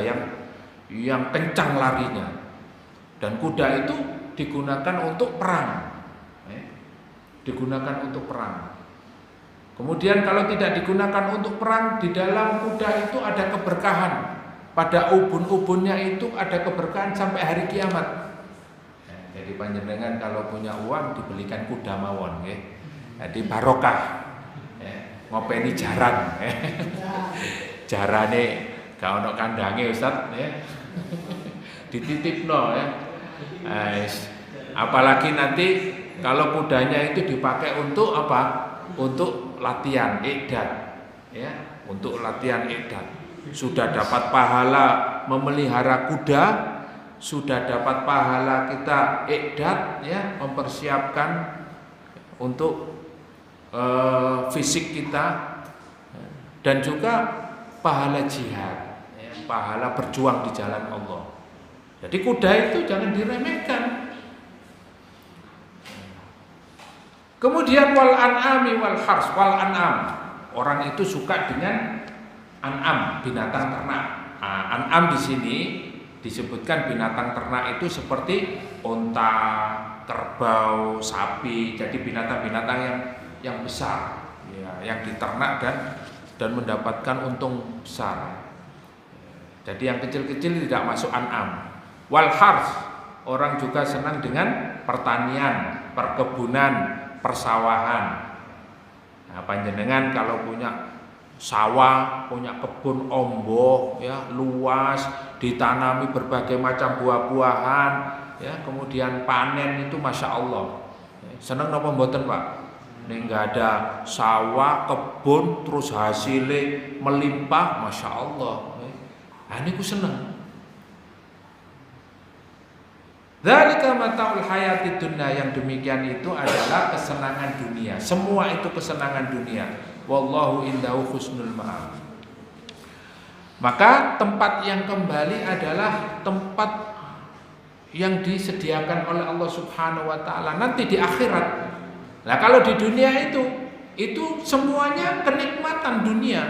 yang kencang larinya, dan kuda itu digunakan untuk perang, digunakan untuk perang. Kemudian kalau tidak digunakan untuk perang, di dalam kuda itu ada keberkahan. Pada ubun-ubunnya itu ada keberkahan sampai hari kiamat. Jadi panjenengan kalau punya uang dibelikan kuda mawon, jadi barokah. Ngopeni jaran, jarane gak ono kandange Ustaz, dititipno ya. Apalagi nanti kalau kudanya itu dipakai untuk apa? Untuk latihan iqdad, ya, untuk latihan iqdad. Sudah dapat pahala memelihara kuda, sudah dapat pahala kita iqdad, ya, mempersiapkan untuk fisik kita, dan juga pahala jihad, ya, pahala berjuang di jalan Allah. Jadi kuda itu jangan diremehkan. Kemudian wal an'ami wal hars. Wal an'am, orang itu suka dengan an'am, binatang ternak. An'am di sini disebutkan binatang ternak itu seperti unta, kerbau, sapi. Jadi binatang-binatang yang besar, ya, yang diternak dan mendapatkan untung besar. Jadi yang kecil-kecil tidak masuk an'am. Wal hars, orang juga senang dengan pertanian, perkebunan, persawahan. Nah, panjenengan kalau punya sawah, punya kebun omboh, ya, luas, ditanami berbagai macam buah-buahan, ya, kemudian panen itu masya Allah. Senang napa mboten Pak? Ini nggak ada sawah, kebun, terus hasilnya melimpah, masya Allah. Nah, ini ku seneng. Dzalika mataul hayatid dunya, yang demikian itu adalah kesenangan dunia. Semua itu kesenangan dunia. Wallahu indahu husnul ma'ab. Maka tempat yang kembali adalah tempat yang disediakan oleh Allah Subhanahu wa taala nanti di akhirat. Nah, kalau di dunia itu semuanya kenikmatan dunia.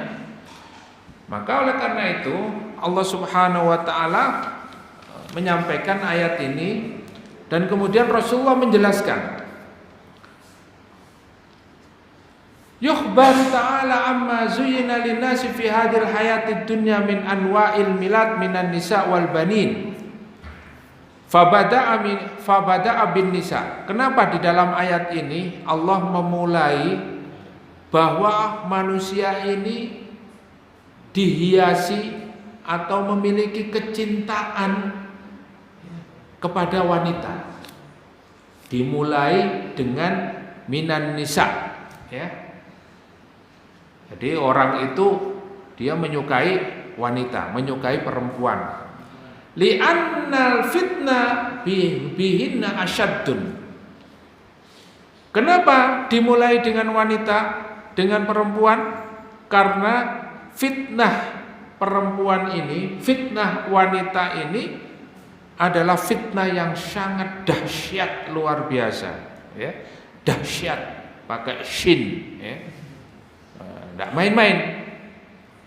Maka oleh karena itu Allah Subhanahu wa taala menyampaikan ayat ini, dan kemudian Rasulullah menjelaskan, yukhbaru ta'ala amma zuyyina linnasi fi hadhil hayatid dunya min anwa'il milad minan nisa wal banin. Fabada'a bin nisa. Kenapa di dalam ayat ini Allah memulai bahwa manusia ini dihiasi atau memiliki kecintaan kepada wanita. Dimulai dengan minan nisa, ya. Jadi orang itu dia menyukai wanita, menyukai perempuan. Li'annal fitnah bihinna asyaddun. Kenapa dimulai dengan wanita, dengan perempuan? Karena fitnah perempuan ini, fitnah wanita ini adalah fitnah yang sangat dahsyat, luar biasa, ya. Dahsyat pakai shin, ya. Tidak main-main.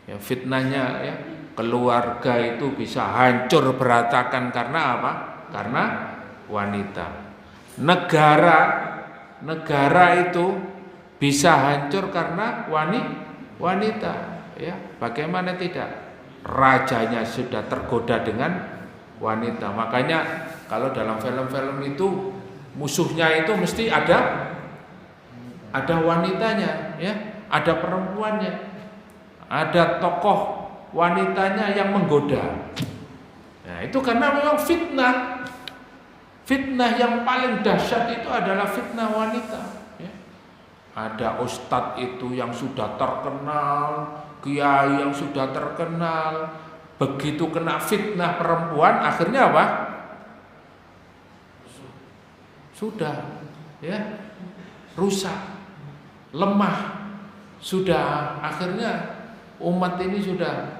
Ya, fitnahnya, ya, keluarga itu bisa hancur berantakan karena apa? Karena wanita. Negara itu bisa hancur karena wanita, ya. Bagaimana tidak? Rajanya sudah tergoda dengan wanita. Makanya kalau dalam film-film itu musuhnya itu mesti ada wanitanya, ya, ada perempuannya, ada tokoh wanitanya yang menggoda. Nah, itu karena memang fitnah yang paling dahsyat itu adalah fitnah wanita, ya. Ada ustadz itu yang sudah terkenal, kiai yang sudah terkenal, begitu kena fitnah perempuan akhirnya apa? Sudah ya rusak, lemah, sudah akhirnya umat ini sudah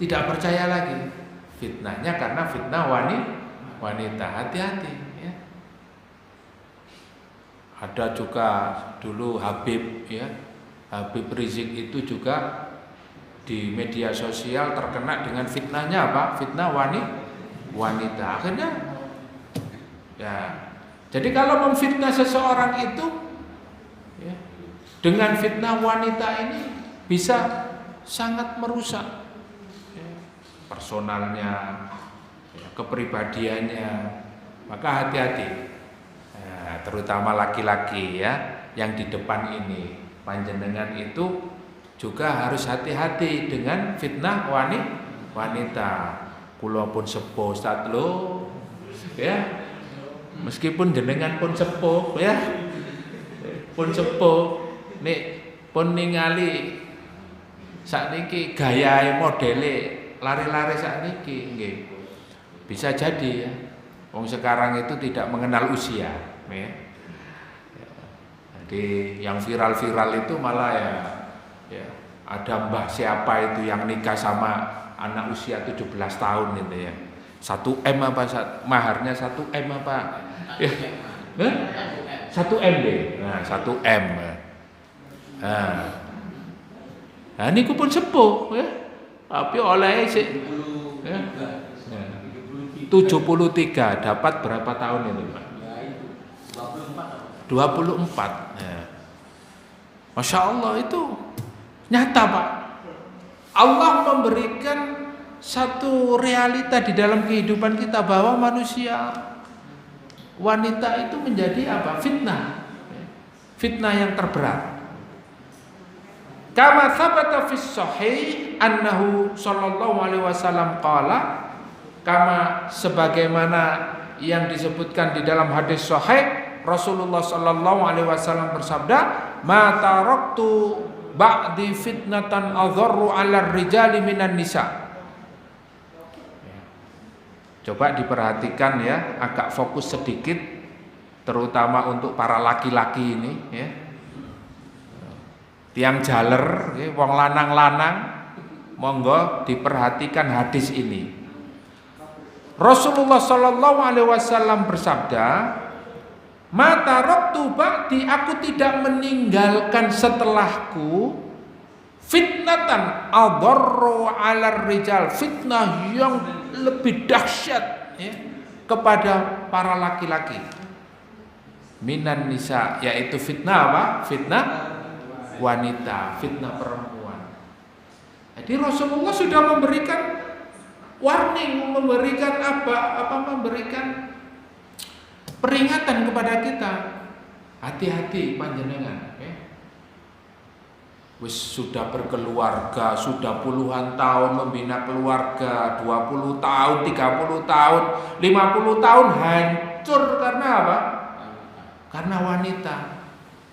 tidak percaya lagi. Fitnahnya karena fitnah wanita. Hati-hati ya. Ada juga dulu Habib ya, Habib Rizik itu juga di media sosial terkena dengan fitnahnya apa? Fitnah wanita. Akhirnya ya. Jadi kalau memfitnah seseorang itu ya, dengan fitnah wanita ini bisa sangat merusak ya, personalnya, ya, kepribadiannya. Maka hati-hati ya, terutama laki-laki ya yang di depan ini. Panjenengan itu juga harus hati-hati dengan fitnah wanita. Kula pun sepuh Ustaz lho ya. Meskipun jenengan pun sepuh ya, pun sepuh, nek pun ningali sakniki gayahe modele lari-lari sakniki nggih. Bisa jadi ya. Wong sekarang itu tidak mengenal usia, ya. Jadi yang viral-viral itu malah ya ada mbah siapa itu yang nikah sama anak usia 17 tahun gitu ya. 1M apa maharnya 1M apa? Ya. 1M deh. Nah, 1M. Nah, niku pun sepuh ya. Tapi oleh sik ya. 73 dapat berapa tahun itu, Pak? 24. Ya. Masya Allah itu nyata, Pak. Allah memberikan satu realita di dalam kehidupan kita bahwa manusia wanita itu menjadi apa? Fitnah yang terberat. Kama thabata fis sahih annahu sallallahu alaihi wasallam qala, kama sebagaimana yang disebutkan di dalam hadis sahih, Rasulullah sallallahu alaihi wasallam bersabda, "Ma taraktu ba'di fitnatan adharru 'alar rijali minan nisa." Coba diperhatikan ya, agak fokus sedikit terutama untuk para laki-laki ini ya. Tiang jaler, ya, wong lanang-lanang, monggo diperhatikan hadis ini. Rasulullah Shallallahu Alaihi Wasallam bersabda, "Ma taraktu ba'di, aku tidak meninggalkan setelahku fitnatan adharru 'alar rijal, fitnah yang lebih dahsyat ya, kepada para laki-laki. Minan nisa, yaitu fitnah apa? Fitnah wanita, fitnah perempuan. Jadi Rasulullah sudah memberikan warning, memberikan memberikan peringatan kepada kita. Hati-hati panjenengan ya. Wis sudah berkeluarga, sudah puluhan tahun membina keluarga, 20 tahun, 30 tahun, 50 tahun hancur karena apa? Karena wanita.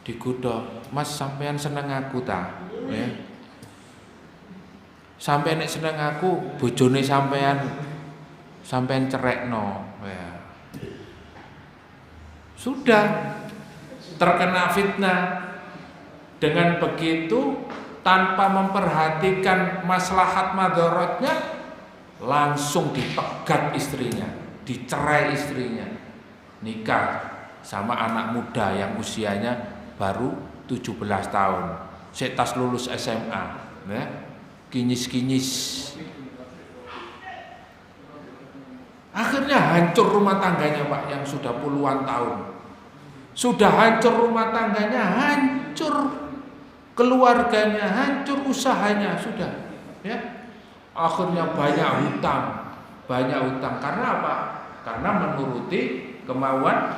Digoda, "Mas sampean seneng aku ta?" Ya. Sampai nek seneng aku, bojone sampean cerekno. Ya. Sudah terkena fitnah. Dengan begitu tanpa memperhatikan maslahat madaratnya, langsung dipegat istrinya, dicerai istrinya, nikah sama anak muda yang usianya baru 17 tahun. Setas lulus SMA ya. Kinyis-kinyis. Akhirnya hancur rumah tangganya, Pak, yang sudah puluhan tahun. Sudah hancur rumah tangganya, hancur keluarganya, hancur usahanya, sudah ya. Akhirnya banyak hutang. Karena apa? Karena menuruti kemauan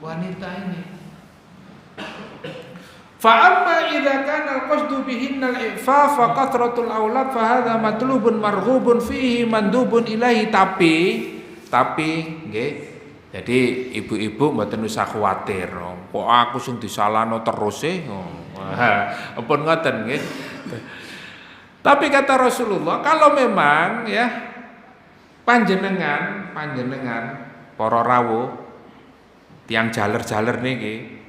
wanita ini. Fa amma idza kana al-qasdu bihinna al-i'faf fa kathratul aulad fa hadha matlubun marghubun fihi mandubun ilahi, tapi nggih. Jadi ibu-ibu mboten usah kuwatir. Kok aku sing disalahno terus e. Ampun ngoten nggih. Tapi kata Rasulullah, kalau memang ya panjenengan para rawuh tiang jaler-jaler niki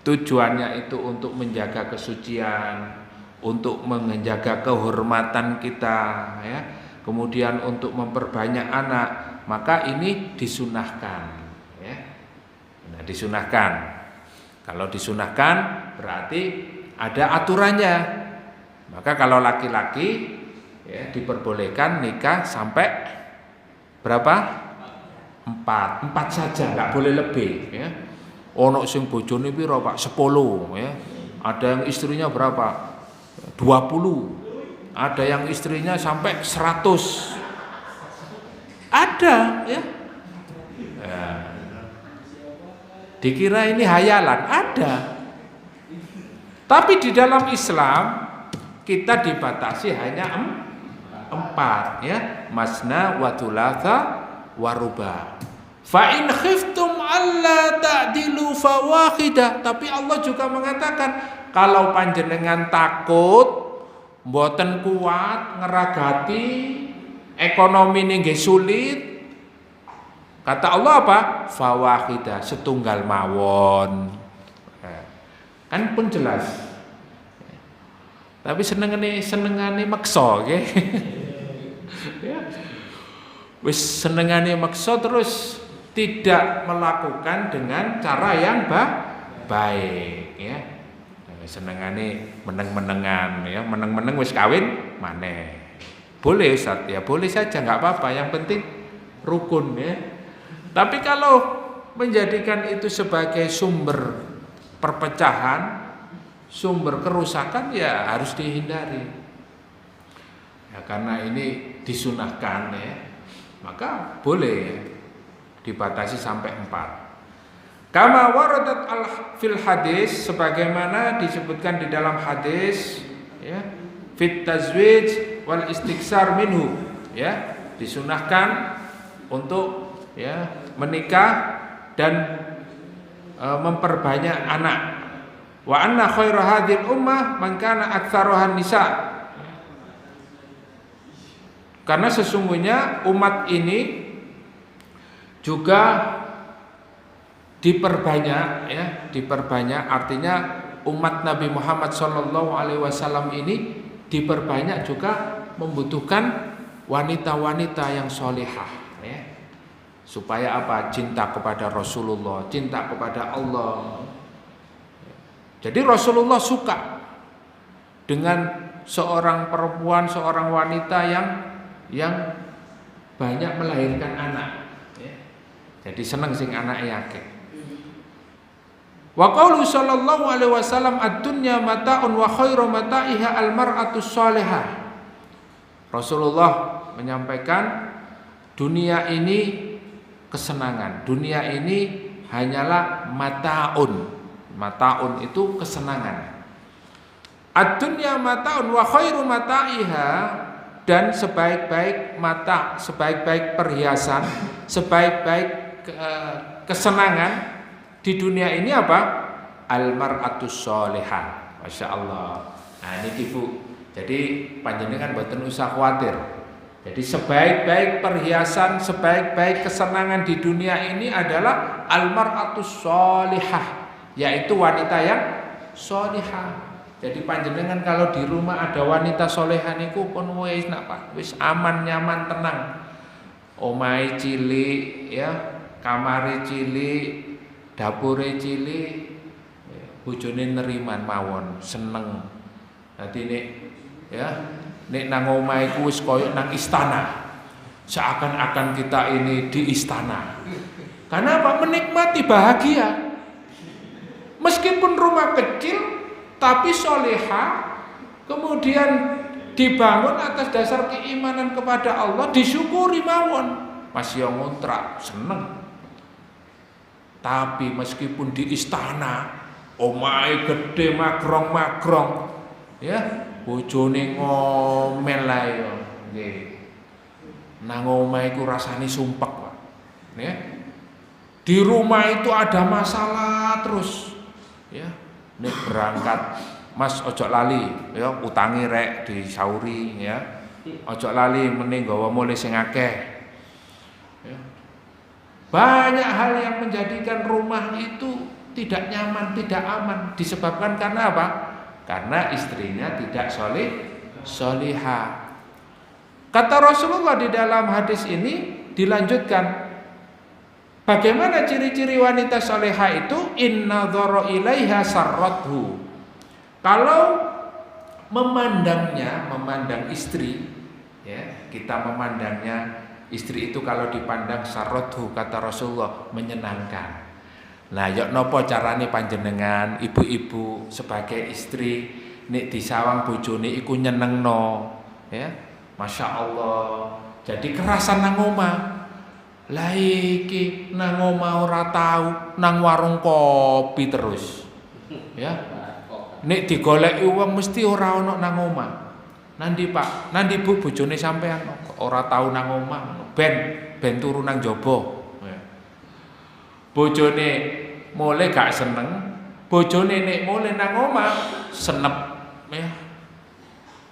tujuannya itu untuk menjaga kesucian, untuk menjaga kehormatan kita ya. Kemudian untuk memperbanyak anak, maka ini disunahkan ya. Nah, disunahkan. Kalau disunahkan berarti ada aturannya. Maka kalau laki-laki ya, diperbolehkan nikah sampai berapa? 4 saja, nggak boleh lebih ya. Ono sing bojone piro Pak? 10 ya. Ada yang istrinya berapa? 20. Ada yang istrinya sampai 100. Ada ya. Dikira ini hayalan, ada. Tapi di dalam Islam kita dibatasi hanya 4 ya, masna wa thulatha wa ruba. Fa in khiftum alla ta'dilu fawahidah. Tapi Allah juga mengatakan kalau panjenengan takut mboten kuat ngeragati ekonomi nggih sulit, kata Allah apa? Fawahidah, setunggal mawon. Kan pun jelas. Tapi senengane maksa nggih. Ya. Wis senengane maksa terus tidak melakukan dengan cara yang baik ya. Senengane meneng-menengan ya, meneng-meneng wis kawin maneh. Boleh Ustaz ya, boleh saja enggak apa-apa, yang penting rukun ya. Tapi kalau menjadikan itu sebagai sumber perpecahan, sumber kerusakan, ya harus dihindari ya, karena ini disunahkan ya, maka boleh dibatasi sampai 4. Kama waradat fil hadis, sebagaimana disebutkan di dalam hadis ya, fit tazwij wal istiksar minhu ya, disunahkan untuk ya menikah dan memperbanyak anak. Wa anna khairu hadhil ummah man kana aktsaruhan nisa. Karena sesungguhnya umat ini juga diperbanyak ya, diperbanyak artinya umat Nabi Muhammad SAW ini diperbanyak juga membutuhkan wanita-wanita yang solihah ya. Supaya apa? Cinta kepada Rasulullah, cinta kepada Allah. Jadi Rasulullah suka dengan seorang perempuan, seorang wanita yang banyak melahirkan anak. Jadi seneng sing anaknya akeh. Wa qaulu sallallahu alaihi wasallam ad-dunya mata'un wa khairu mata'iha al-mar'atu shalihah. Rasulullah menyampaikan dunia ini kesenangan. Dunia ini hanyalah mata'un. Mata'un itu kesenangan. Ad-dunya mata'un wa khairu mata'iha, dan sebaik-baik mata, sebaik-baik perhiasan, sebaik-baik kesenangan di dunia ini apa? Al-mar'atus sholihah. Masya Allah. Nah ini Bu. Jadi panjenengan mboten usah khawatir. Jadi sebaik-baik perhiasan, sebaik-baik kesenangan di dunia ini adalah al-mar'atus sholihah, yaitu wanita yang sholihah. Jadi panjenengan kalau di rumah ada wanita solehah niku pun wis nak Pak, wis aman, nyaman, tenang. Omahe cilik ya, kamare cilik, dapure cilik, bojone neriman mawon, seneng. Dadi nek ya, nek nang omahe ku wis koyo nang istana. Seakan-akan kita ini di istana. Karena apa? Menikmati bahagia. Meskipun rumah kecil tapi soleha, kemudian dibangun atas dasar keimanan kepada Allah, disyukuri mawon, masih yang ngontrak, seneng. Tapi meskipun di istana, omahe gede magrong-magrong, ya, bojone ngomel ae yo, nggih. Nang omahe ku rasane sumpek, Pak. Ya. Di rumah itu ada masalah terus, ya. nek berangkat Mas ojo lali ya utangi rek disauri ya. Ojo lali mending gawa mulih sing akeh. Ya. Banyak hal yang menjadikan rumah itu tidak nyaman, tidak aman disebabkan karena apa? Karena istrinya tidak solihah. Kata Rasulullah di dalam hadis ini dilanjutkan, bagaimana ciri-ciri wanita solihah itu? Inna dhara ilaiha sarrathu. Kalau memandang istri, ya, kita memandangnya istri itu kalau dipandang sarrathu, kata Rasulullah, menyenangkan. Nah, yok nopo carane panjenengan ibu-ibu sebagai istri nek disawang bojone iku nyenengno, ya. Masya Allah. Jadi kerasan nang omah. Lah iki nang omah ora tau, nang warung kopi terus. Ya. Nek digoleki wong mesti ora ono nang omah. Nandi Pak, nandi Bu bojone sampean ora tau nang omah, ben turu nang jaba. Bojone mulai gak seneng, bojone nek mulai nang omah senep ya.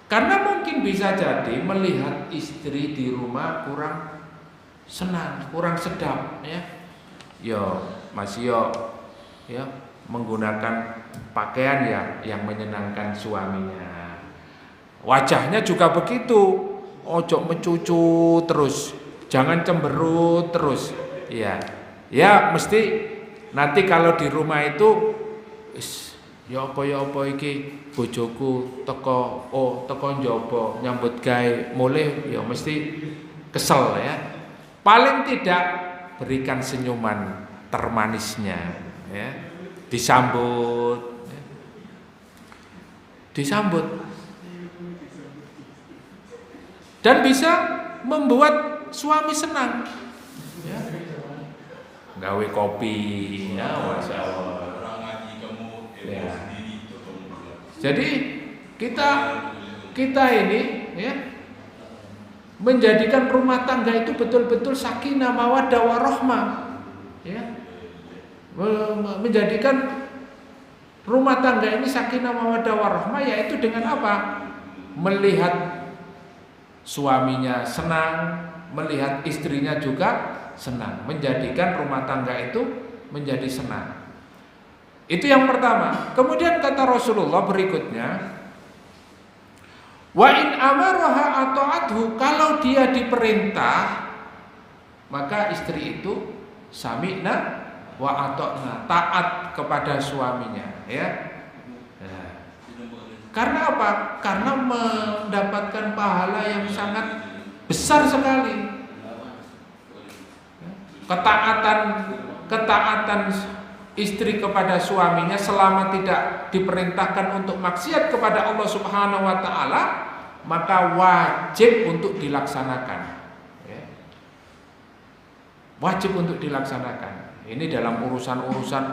Karena mungkin bisa jadi melihat istri di rumah kurang senang, kurang sedap ya. Yo masih ya menggunakan pakaian ya yang menyenangkan suaminya. Wajahnya juga begitu. Ojo mencucu terus, jangan cemberut terus. Ya. Ya mesti nanti kalau di rumah itu ya apa iki bojoku teko njaba nyambut gawe mulih ya mesti kesel ya. Paling tidak berikan senyuman termanisnya ya. Disambut ya. Disambut dan bisa membuat suami senang ya. Gawe kopi ya, Masya Allah. Ya. Jadi kita ini ya menjadikan rumah tangga itu betul-betul sakinah mawaddah warahmah ya. Menjadikan rumah tangga ini sakinah mawaddah warahmah yaitu dengan apa? Melihat suaminya senang, melihat istrinya juga senang, menjadikan rumah tangga itu menjadi senang. Itu yang pertama. Kemudian kata Rasulullah berikutnya, wa in amaraha ata'athu, kalau dia diperintah maka istri itu sami'na wa ata'na, taat kepada suaminya ya. Nah, karena apa? Karena mendapatkan pahala yang sangat besar sekali. Ketaatan istri kepada suaminya selama tidak diperintahkan untuk maksiat kepada Allah Subhanahu wa taala, maka wajib untuk dilaksanakan ya. Wajib untuk dilaksanakan. Ini dalam urusan-urusan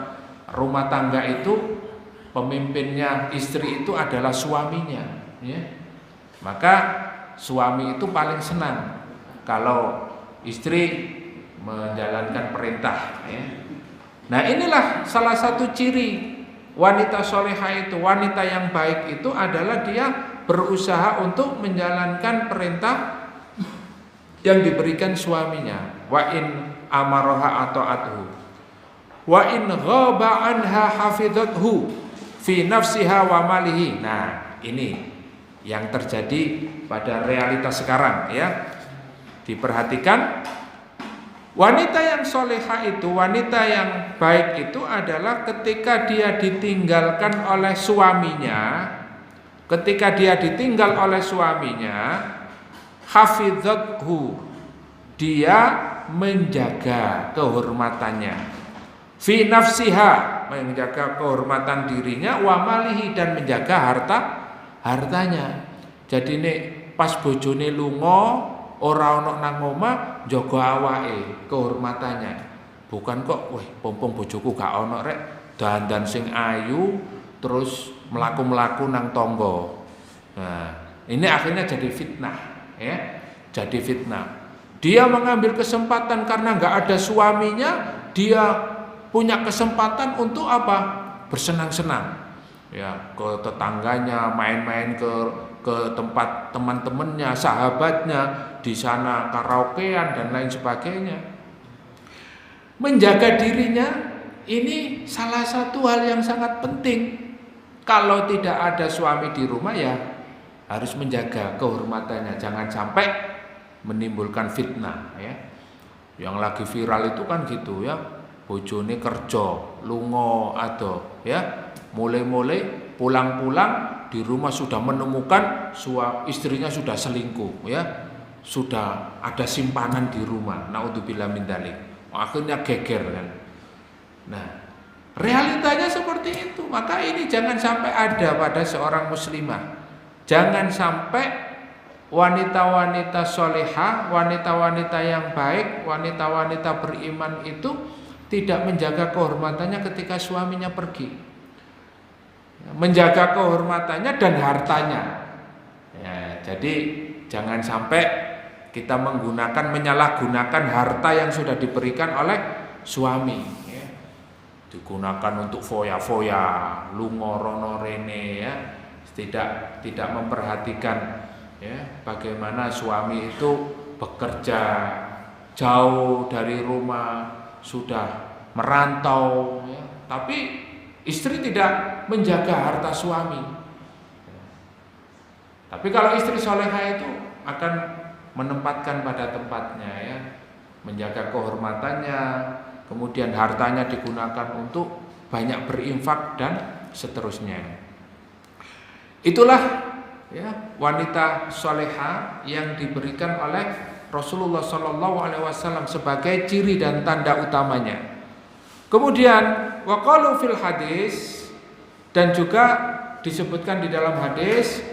rumah tangga itu pemimpinnya istri itu adalah suaminya ya. Maka suami itu paling senang kalau istri menjalankan perintah ya. Nah inilah salah satu ciri wanita solehah itu. Wanita yang baik itu adalah dia berusaha untuk menjalankan perintah yang diberikan suaminya. Wa in amaraha ata'athu wa in ghaba anha hafidhathu fi nafsiha wa malihi. Nah ini yang terjadi pada realitas sekarang ya. Diperhatikan, wanita yang solehah itu, wanita yang baik itu adalah ketika dia ditinggalkan oleh suaminya, ketika dia ditinggal oleh suaminya, hafidhathu, dia menjaga kehormatannya, fi nafsiha, menjaga kehormatan dirinya, wa malihi, dan menjaga hartanya. Jadi nek pas bojone lunga ora ana nang omah jaga awake, kehormatannya. Bukan kok weh pompong bojoku gak ana rek dandan sing ayu terus mlaku-mlaku nang tangga. Nah, ini akhirnya jadi fitnah ya. Jadi fitnah. Dia mengambil kesempatan karena enggak ada suaminya, dia punya kesempatan untuk apa? Bersenang-senang. ya ke tetangganya, main-main ke tempat teman-temannya, sahabatnya, di sana karaokean dan lain sebagainya. Menjaga dirinya ini salah satu hal yang sangat penting. Kalau tidak ada suami di rumah ya harus menjaga kehormatannya, jangan sampai menimbulkan fitnah ya. Yang lagi viral itu kan gitu ya, bojone kerja, lunga ado ya, mulai-mulai pulang-pulang di rumah sudah menemukan istrinya sudah selingkuh ya, sudah ada simpanan di rumah. Naudzubillah min dzalik. Akhirnya geger kan. Nah, realitanya seperti itu. Maka ini jangan sampai ada pada seorang muslimah. Jangan sampai wanita-wanita solehah, wanita-wanita yang baik, wanita-wanita beriman itu tidak menjaga kehormatannya ketika suaminya pergi. Menjaga kehormatannya dan hartanya ya, jadi jangan sampai kita menyalahgunakan harta yang sudah diberikan oleh suami ya. Digunakan untuk foya-foya, lunga rono rene ya, tidak memperhatikan ya, bagaimana suami itu bekerja jauh dari rumah, sudah merantau ya, tapi istri tidak menjaga harta suami. Tapi kalau istri solehah itu akan menempatkan pada tempatnya ya, menjaga kehormatannya, kemudian hartanya digunakan untuk banyak berinfak dan seterusnya. Itulah ya wanita solehah yang diberikan oleh Rasulullah SAW sebagai ciri dan tanda utamanya. Kemudian waqalu fil hadis, dan juga disebutkan di dalam hadis,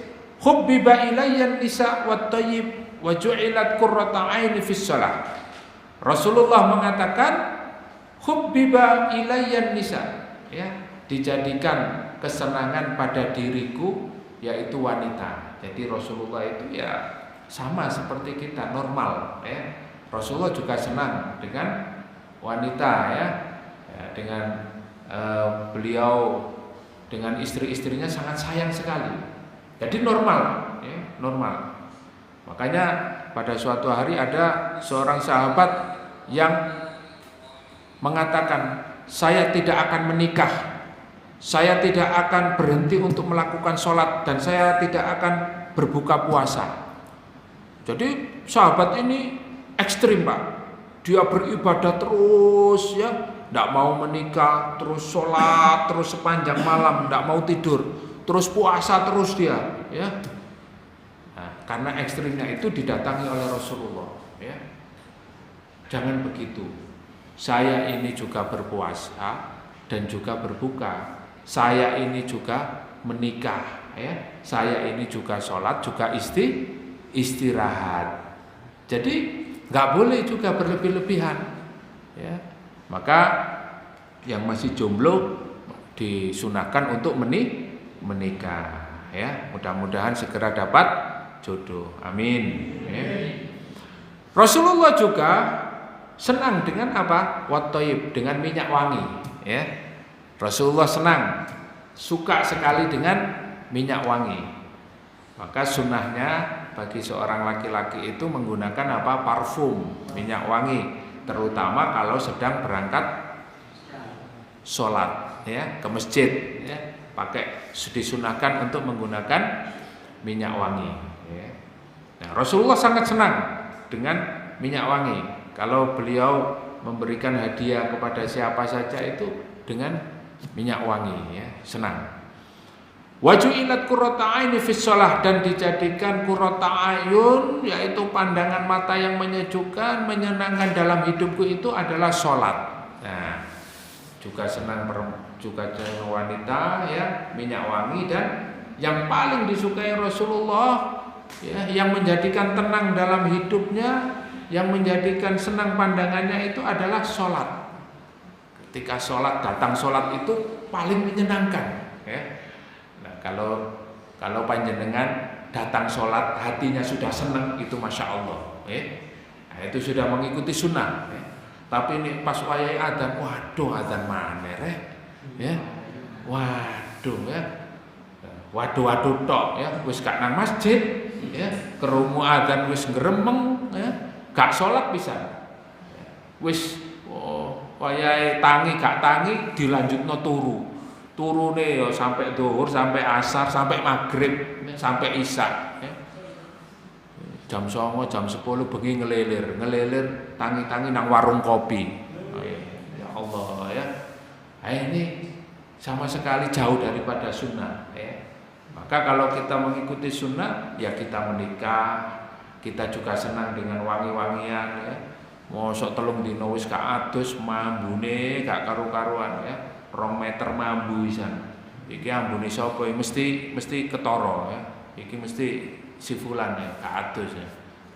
hubbiba ilayyan nisa wat thayyib wa ju'ilat qurrata aini fis shalah. Rasulullah mengatakan hubbiba ilayyan nisa ya, dijadikan kesenangan pada diriku yaitu wanita. Jadi Rasulullah itu ya sama seperti kita, normal ya. Rasulullah juga senang dengan wanita ya, dengan beliau dengan istri-istrinya sangat sayang sekali. Jadi normal ya, normal. Makanya pada suatu hari ada seorang sahabat yang mengatakan, saya tidak akan menikah, saya tidak akan berhenti untuk melakukan sholat, dan saya tidak akan berbuka puasa. Jadi sahabat ini ekstrim Pak, dia beribadah terus ya, tidak mau menikah, terus sholat terus sepanjang malam, tidak mau tidur, terus puasa terus dia ya. Nah, karena ekstrimnya itu didatangi oleh Rasulullah ya. Jangan begitu, saya ini juga berpuasa dan juga berbuka, saya ini juga menikah ya, saya ini juga sholat, juga istirahat. Jadi nggak boleh juga berlebih-lebihan ya. Maka yang masih jomblo disunahkan untuk menikah ya. Mudah-mudahan segera dapat jodoh. Amin ya. Rasulullah juga senang dengan apa? Wat-thayyib, dengan minyak wangi ya. Rasulullah senang, suka sekali dengan minyak wangi. Maka sunnahnya bagi seorang laki-laki itu menggunakan apa? Parfum, minyak wangi, terutama kalau sedang berangkat sholat ya, ke masjid ya, disunahkan untuk menggunakan minyak wangi ya. Nah, Rasulullah sangat senang dengan minyak wangi. Kalau beliau memberikan hadiah kepada siapa saja itu dengan minyak wangi ya, senang. Waju'ilat qurrata aini fis shalah, dan dijadikan qurrata ayun, yaitu pandangan mata yang menyejukkan, menyenangkan dalam hidupku itu adalah sholat. Nah, juga senang juga dengan wanita ya, minyak wangi. Dan yang paling disukai Rasulullah ya, yang menjadikan tenang dalam hidupnya, yang menjadikan senang pandangannya itu adalah sholat. Ketika sholat, datang sholat itu paling menyenangkan ya. Kalau panjenengan datang sholat hatinya sudah senang, itu masya Allah ya. Nah, itu sudah mengikuti sunnah ya. Tapi ini pas wayai adzan, waduh adzan maneh ya, waduh ya, waduh tok ya, wis gak nang masjid ya, krungu adzan wis gremeng ya, gak salat pisan. Wis wayahe tangi gak tangi dilanjutno turu. Turune ya sampai zuhur, sampai asar, sampai maghrib, sampai isya ya. Jam 09.00, jam 10 bengi ngelilir tangi-tangi nang warung kopi. Ya Allah ya. Ini sama sekali jauh daripada sunnah ya. Maka kalau kita mengikuti sunnah ya kita menikah, kita juga senang dengan wangi-wangian ya. Mosok telung dino wis gak adus mambune gak karu-karuan ya. 2 meter mambu pisan. Iki ambune sapa mesti ketara ya. Iki mesti si fulan ya, gak adus ya.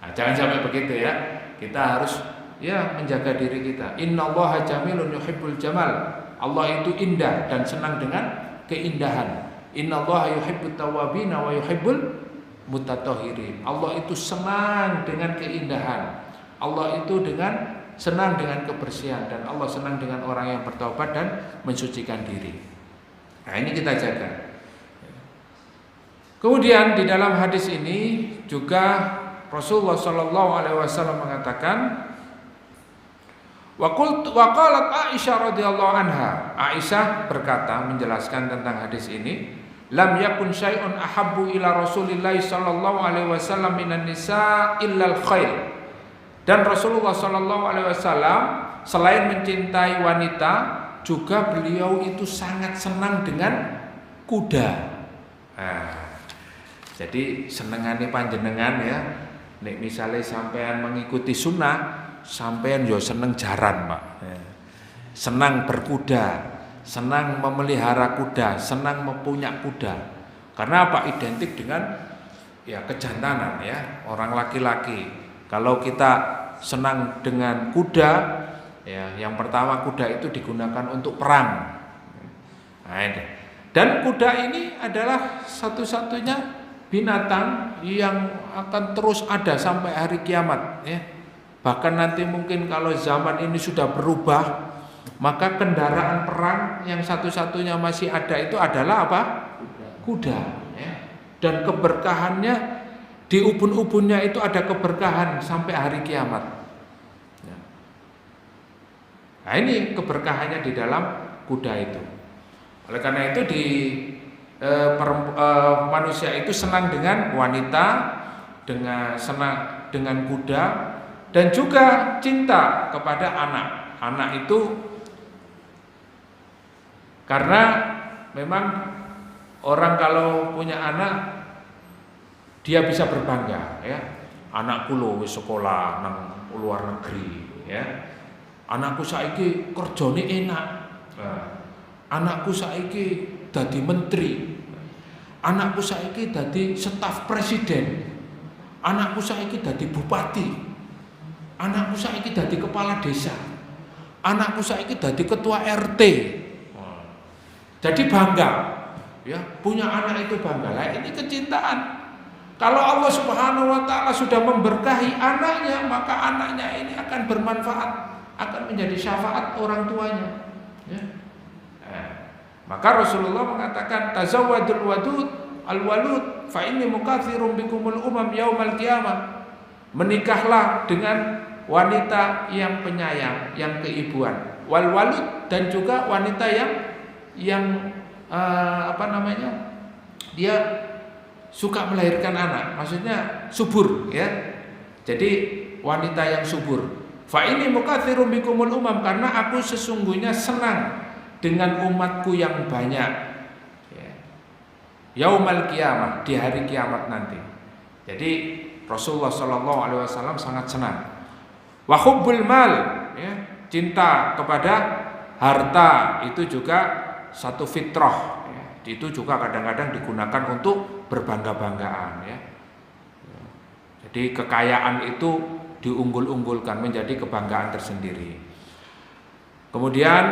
Nah, jangan sampai begitu ya. Kita harus ya menjaga diri kita. Innallaha jamilun yuhibbul jamal. Allah itu indah dan senang dengan keindahan. Innallaha yuhibbut tawwabin wa yuhibbul mutatahhirin. Allah itu senang dengan keindahan. Allah itu senang dengan kebersihan dan Allah senang dengan orang yang bertaubat dan mensucikan diri. Nah, ini kita jaga. Kemudian di dalam hadis ini juga Rasulullah sallallahu alaihi wasallam mengatakan wa qalat Aisyah radhiyallahu anha. Aisyah berkata menjelaskan tentang hadis ini, lam yakun syai'un ahabbu ila Rasulillah sallallahu alaihi wasallam minan nisa illa al-khair. Dan Rasulullah sallallahu alaihi wasallam selain mencintai wanita, juga beliau itu sangat senang dengan kuda. Nah, jadi senengane panjenengan ya, nek misalnya sampean mengikuti sunnah, sampean yo seneng jaran, Pak. Senang berkuda, senang memelihara kuda, senang mempunyai kuda. Karena apa? Identik dengan ya kejantanan ya, orang laki-laki. Kalau kita senang dengan kuda, ya yang pertama kuda itu digunakan untuk perang. Nah, ini. Dan kuda ini adalah satu-satunya binatang yang akan terus ada sampai hari kiamat ya. Bahkan nanti mungkin kalau zaman ini sudah berubah, maka kendaraan perang yang satu-satunya masih ada itu adalah apa? Kuda ya. Dan keberkahannya di ubun-ubunnya itu ada keberkahan sampai hari kiamat ya. Nah, ini keberkahannya di dalam kuda itu. Oleh karena itu manusia itu senang dengan wanita, senang dengan kuda, dan juga cinta kepada anak. Anak itu karena memang orang kalau punya anak dia bisa berbangga ya. Anakku lho wis sekolah nang luar negeri ya. Anakku saiki kerjane enak. Anakku saiki dadi menteri. Anakku saiki dadi staf presiden. Anakku saiki dadi bupati. Anakku saiki dadi kepala desa. Anakku saiki dadi ketua RT. Jadi bangga ya, punya anak itu bangga. Lah ini kecintaan. Kalau Allah Subhanahu wa taala sudah memberkahi anaknya, maka anaknya ini akan bermanfaat, akan menjadi syafaat orang tuanya ya. Maka Rasulullah mengatakan tazawwadul wadud al-walud fa inni mukatsirum bikumul umam yaumal qiyamah. Menikahlah dengan wanita yang penyayang, yang keibuan. Wal walud, dan juga wanita yang dia suka melahirkan anak, maksudnya subur ya. Jadi wanita yang subur. Fa inni mukatsirum bikumul umam, karena aku sesungguhnya senang dengan umatku yang banyak ya. Yaumal qiyamah, di hari kiamat nanti. Jadi Rasulullah sallallahu alaihi wasallam sangat senang. Wa hubbul mal ya, cinta kepada harta itu juga satu fitrah ya. Itu juga kadang-kadang digunakan untuk berbangga-banggaan ya. Jadi kekayaan itu diunggul-unggulkan, menjadi kebanggaan tersendiri. Kemudian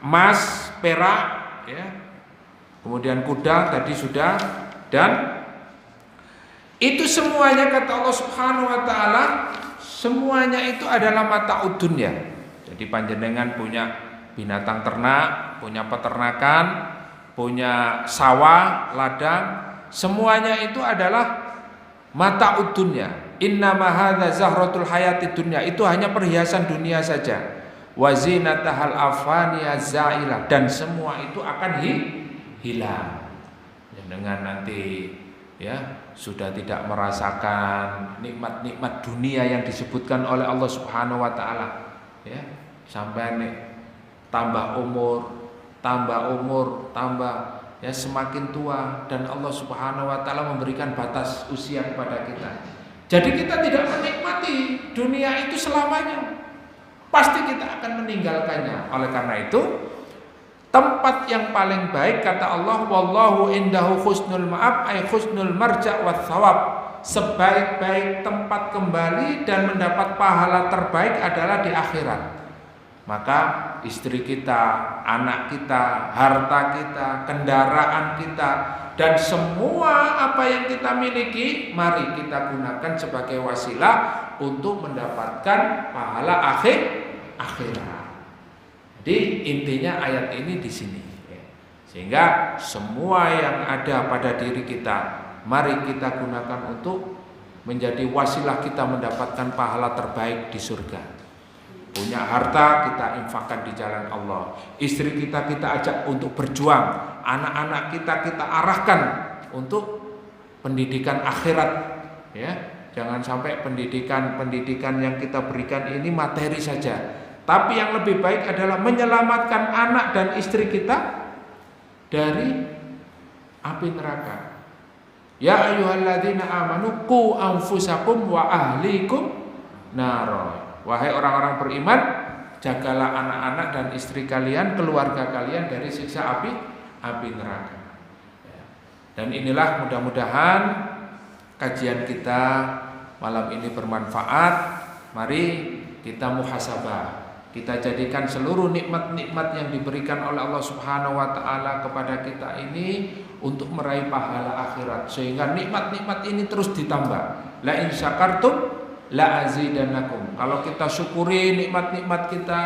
emas, perak ya. Kemudian kuda tadi sudah, dan itu semuanya kata Allah Subhanahu wa taala, semuanya itu adalah mata'ud dunya. Jadi panjenengan punya binatang ternak, punya peternakan, punya sawah, ladang, semuanya itu adalah mata dunya. Innama hadza zahratul hayatid dunya, itu hanya perhiasan dunia saja. Wa zinatahal afaniyah zailah, dan semua itu akan hilang. Dengan nanti ya sudah tidak merasakan nikmat-nikmat dunia yang disebutkan oleh Allah Subhanahu wa taala, ya, sampai tambah umur, ya semakin tua, dan Allah Subhanahu wa taala memberikan batas usia kepada kita. Jadi kita tidak menikmati dunia itu selamanya. Pasti kita akan meninggalkannya. Oleh karena itu, tempat yang paling baik kata Allah, wallahu indahu husnul ma'ab, ay husnul marja' wa thawab. Sebaik-baik tempat kembali dan mendapat pahala terbaik adalah di akhirat. Maka istri kita, anak kita, harta kita, kendaraan kita, dan semua apa yang kita miliki, mari kita gunakan sebagai wasilah untuk mendapatkan pahala akhirat. Jadi intinya ayat ini di sini. Sehingga semua yang ada pada diri kita, mari kita gunakan untuk menjadi wasilah kita mendapatkan pahala terbaik di surga. Punya harta kita infakkan di jalan Allah. Istri kita ajak untuk berjuang. Anak-anak kita arahkan untuk pendidikan akhirat, ya. Jangan sampai pendidikan yang kita berikan ini materi saja. Tapi yang lebih baik adalah menyelamatkan anak dan istri kita dari api neraka. Ya ayyuhalladzina amanu qu anfusakum wa ahlikum nar. Wahai orang-orang beriman, jagalah anak-anak dan istri kalian, keluarga kalian dari siksa api neraka. Dan inilah mudah-mudahan kajian kita malam ini bermanfaat. Mari kita muhasabah. Kita jadikan seluruh nikmat-nikmat yang diberikan oleh Allah Subhanahu wa taala kepada kita ini untuk meraih pahala akhirat, sehingga nikmat-nikmat ini terus ditambah. La in syakartum la azidannakum. Kalau kita syukuri nikmat-nikmat kita,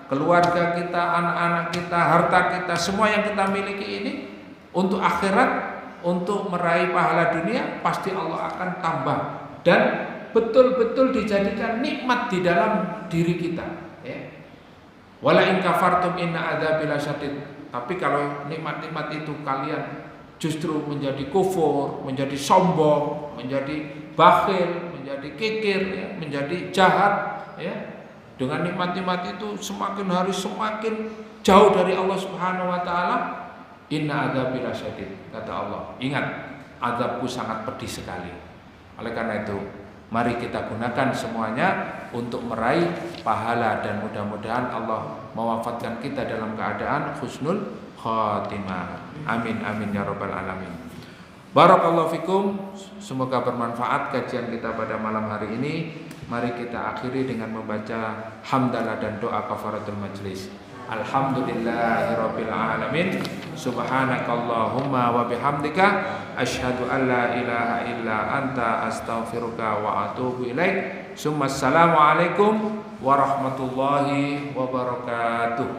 keluarga kita, anak-anak kita, harta kita, semua yang kita miliki ini untuk akhirat, untuk meraih pahala dunia, pasti Allah akan tambah dan betul-betul dijadikan nikmat di dalam diri kita, ya. Wala in kafartum inna adzabi lasyadid. Tapi kalau nikmat-nikmat itu kalian justru menjadi kufur, menjadi sombong, menjadi bakhil, menjadi kikir, ya, menjadi jahat, ya. Dengan nikmat-nikmat itu semakin hari semakin jauh dari Allah Subhanahu wa taala. Inna adzabi lasyadid, kata Allah. Ingat, azabku sangat pedih sekali. Oleh karena itu, mari kita gunakan semuanya untuk meraih pahala, dan mudah-mudahan Allah mewafatkan kita dalam keadaan husnul khatimah. Amin amin ya rabbal alamin. Barakallahu fikum. Semoga bermanfaat kajian kita pada malam hari ini. Mari kita akhiri dengan membaca hamdalah dan doa kafaratul majlis. Alhamdulillahirabbil alamin. Subhanakallahumma wa bihamdika asyhadu an la ilaha illa anta astaghfiruka wa atubu ilaik. Assalamualaikum warahmatullahi wabarakatuh.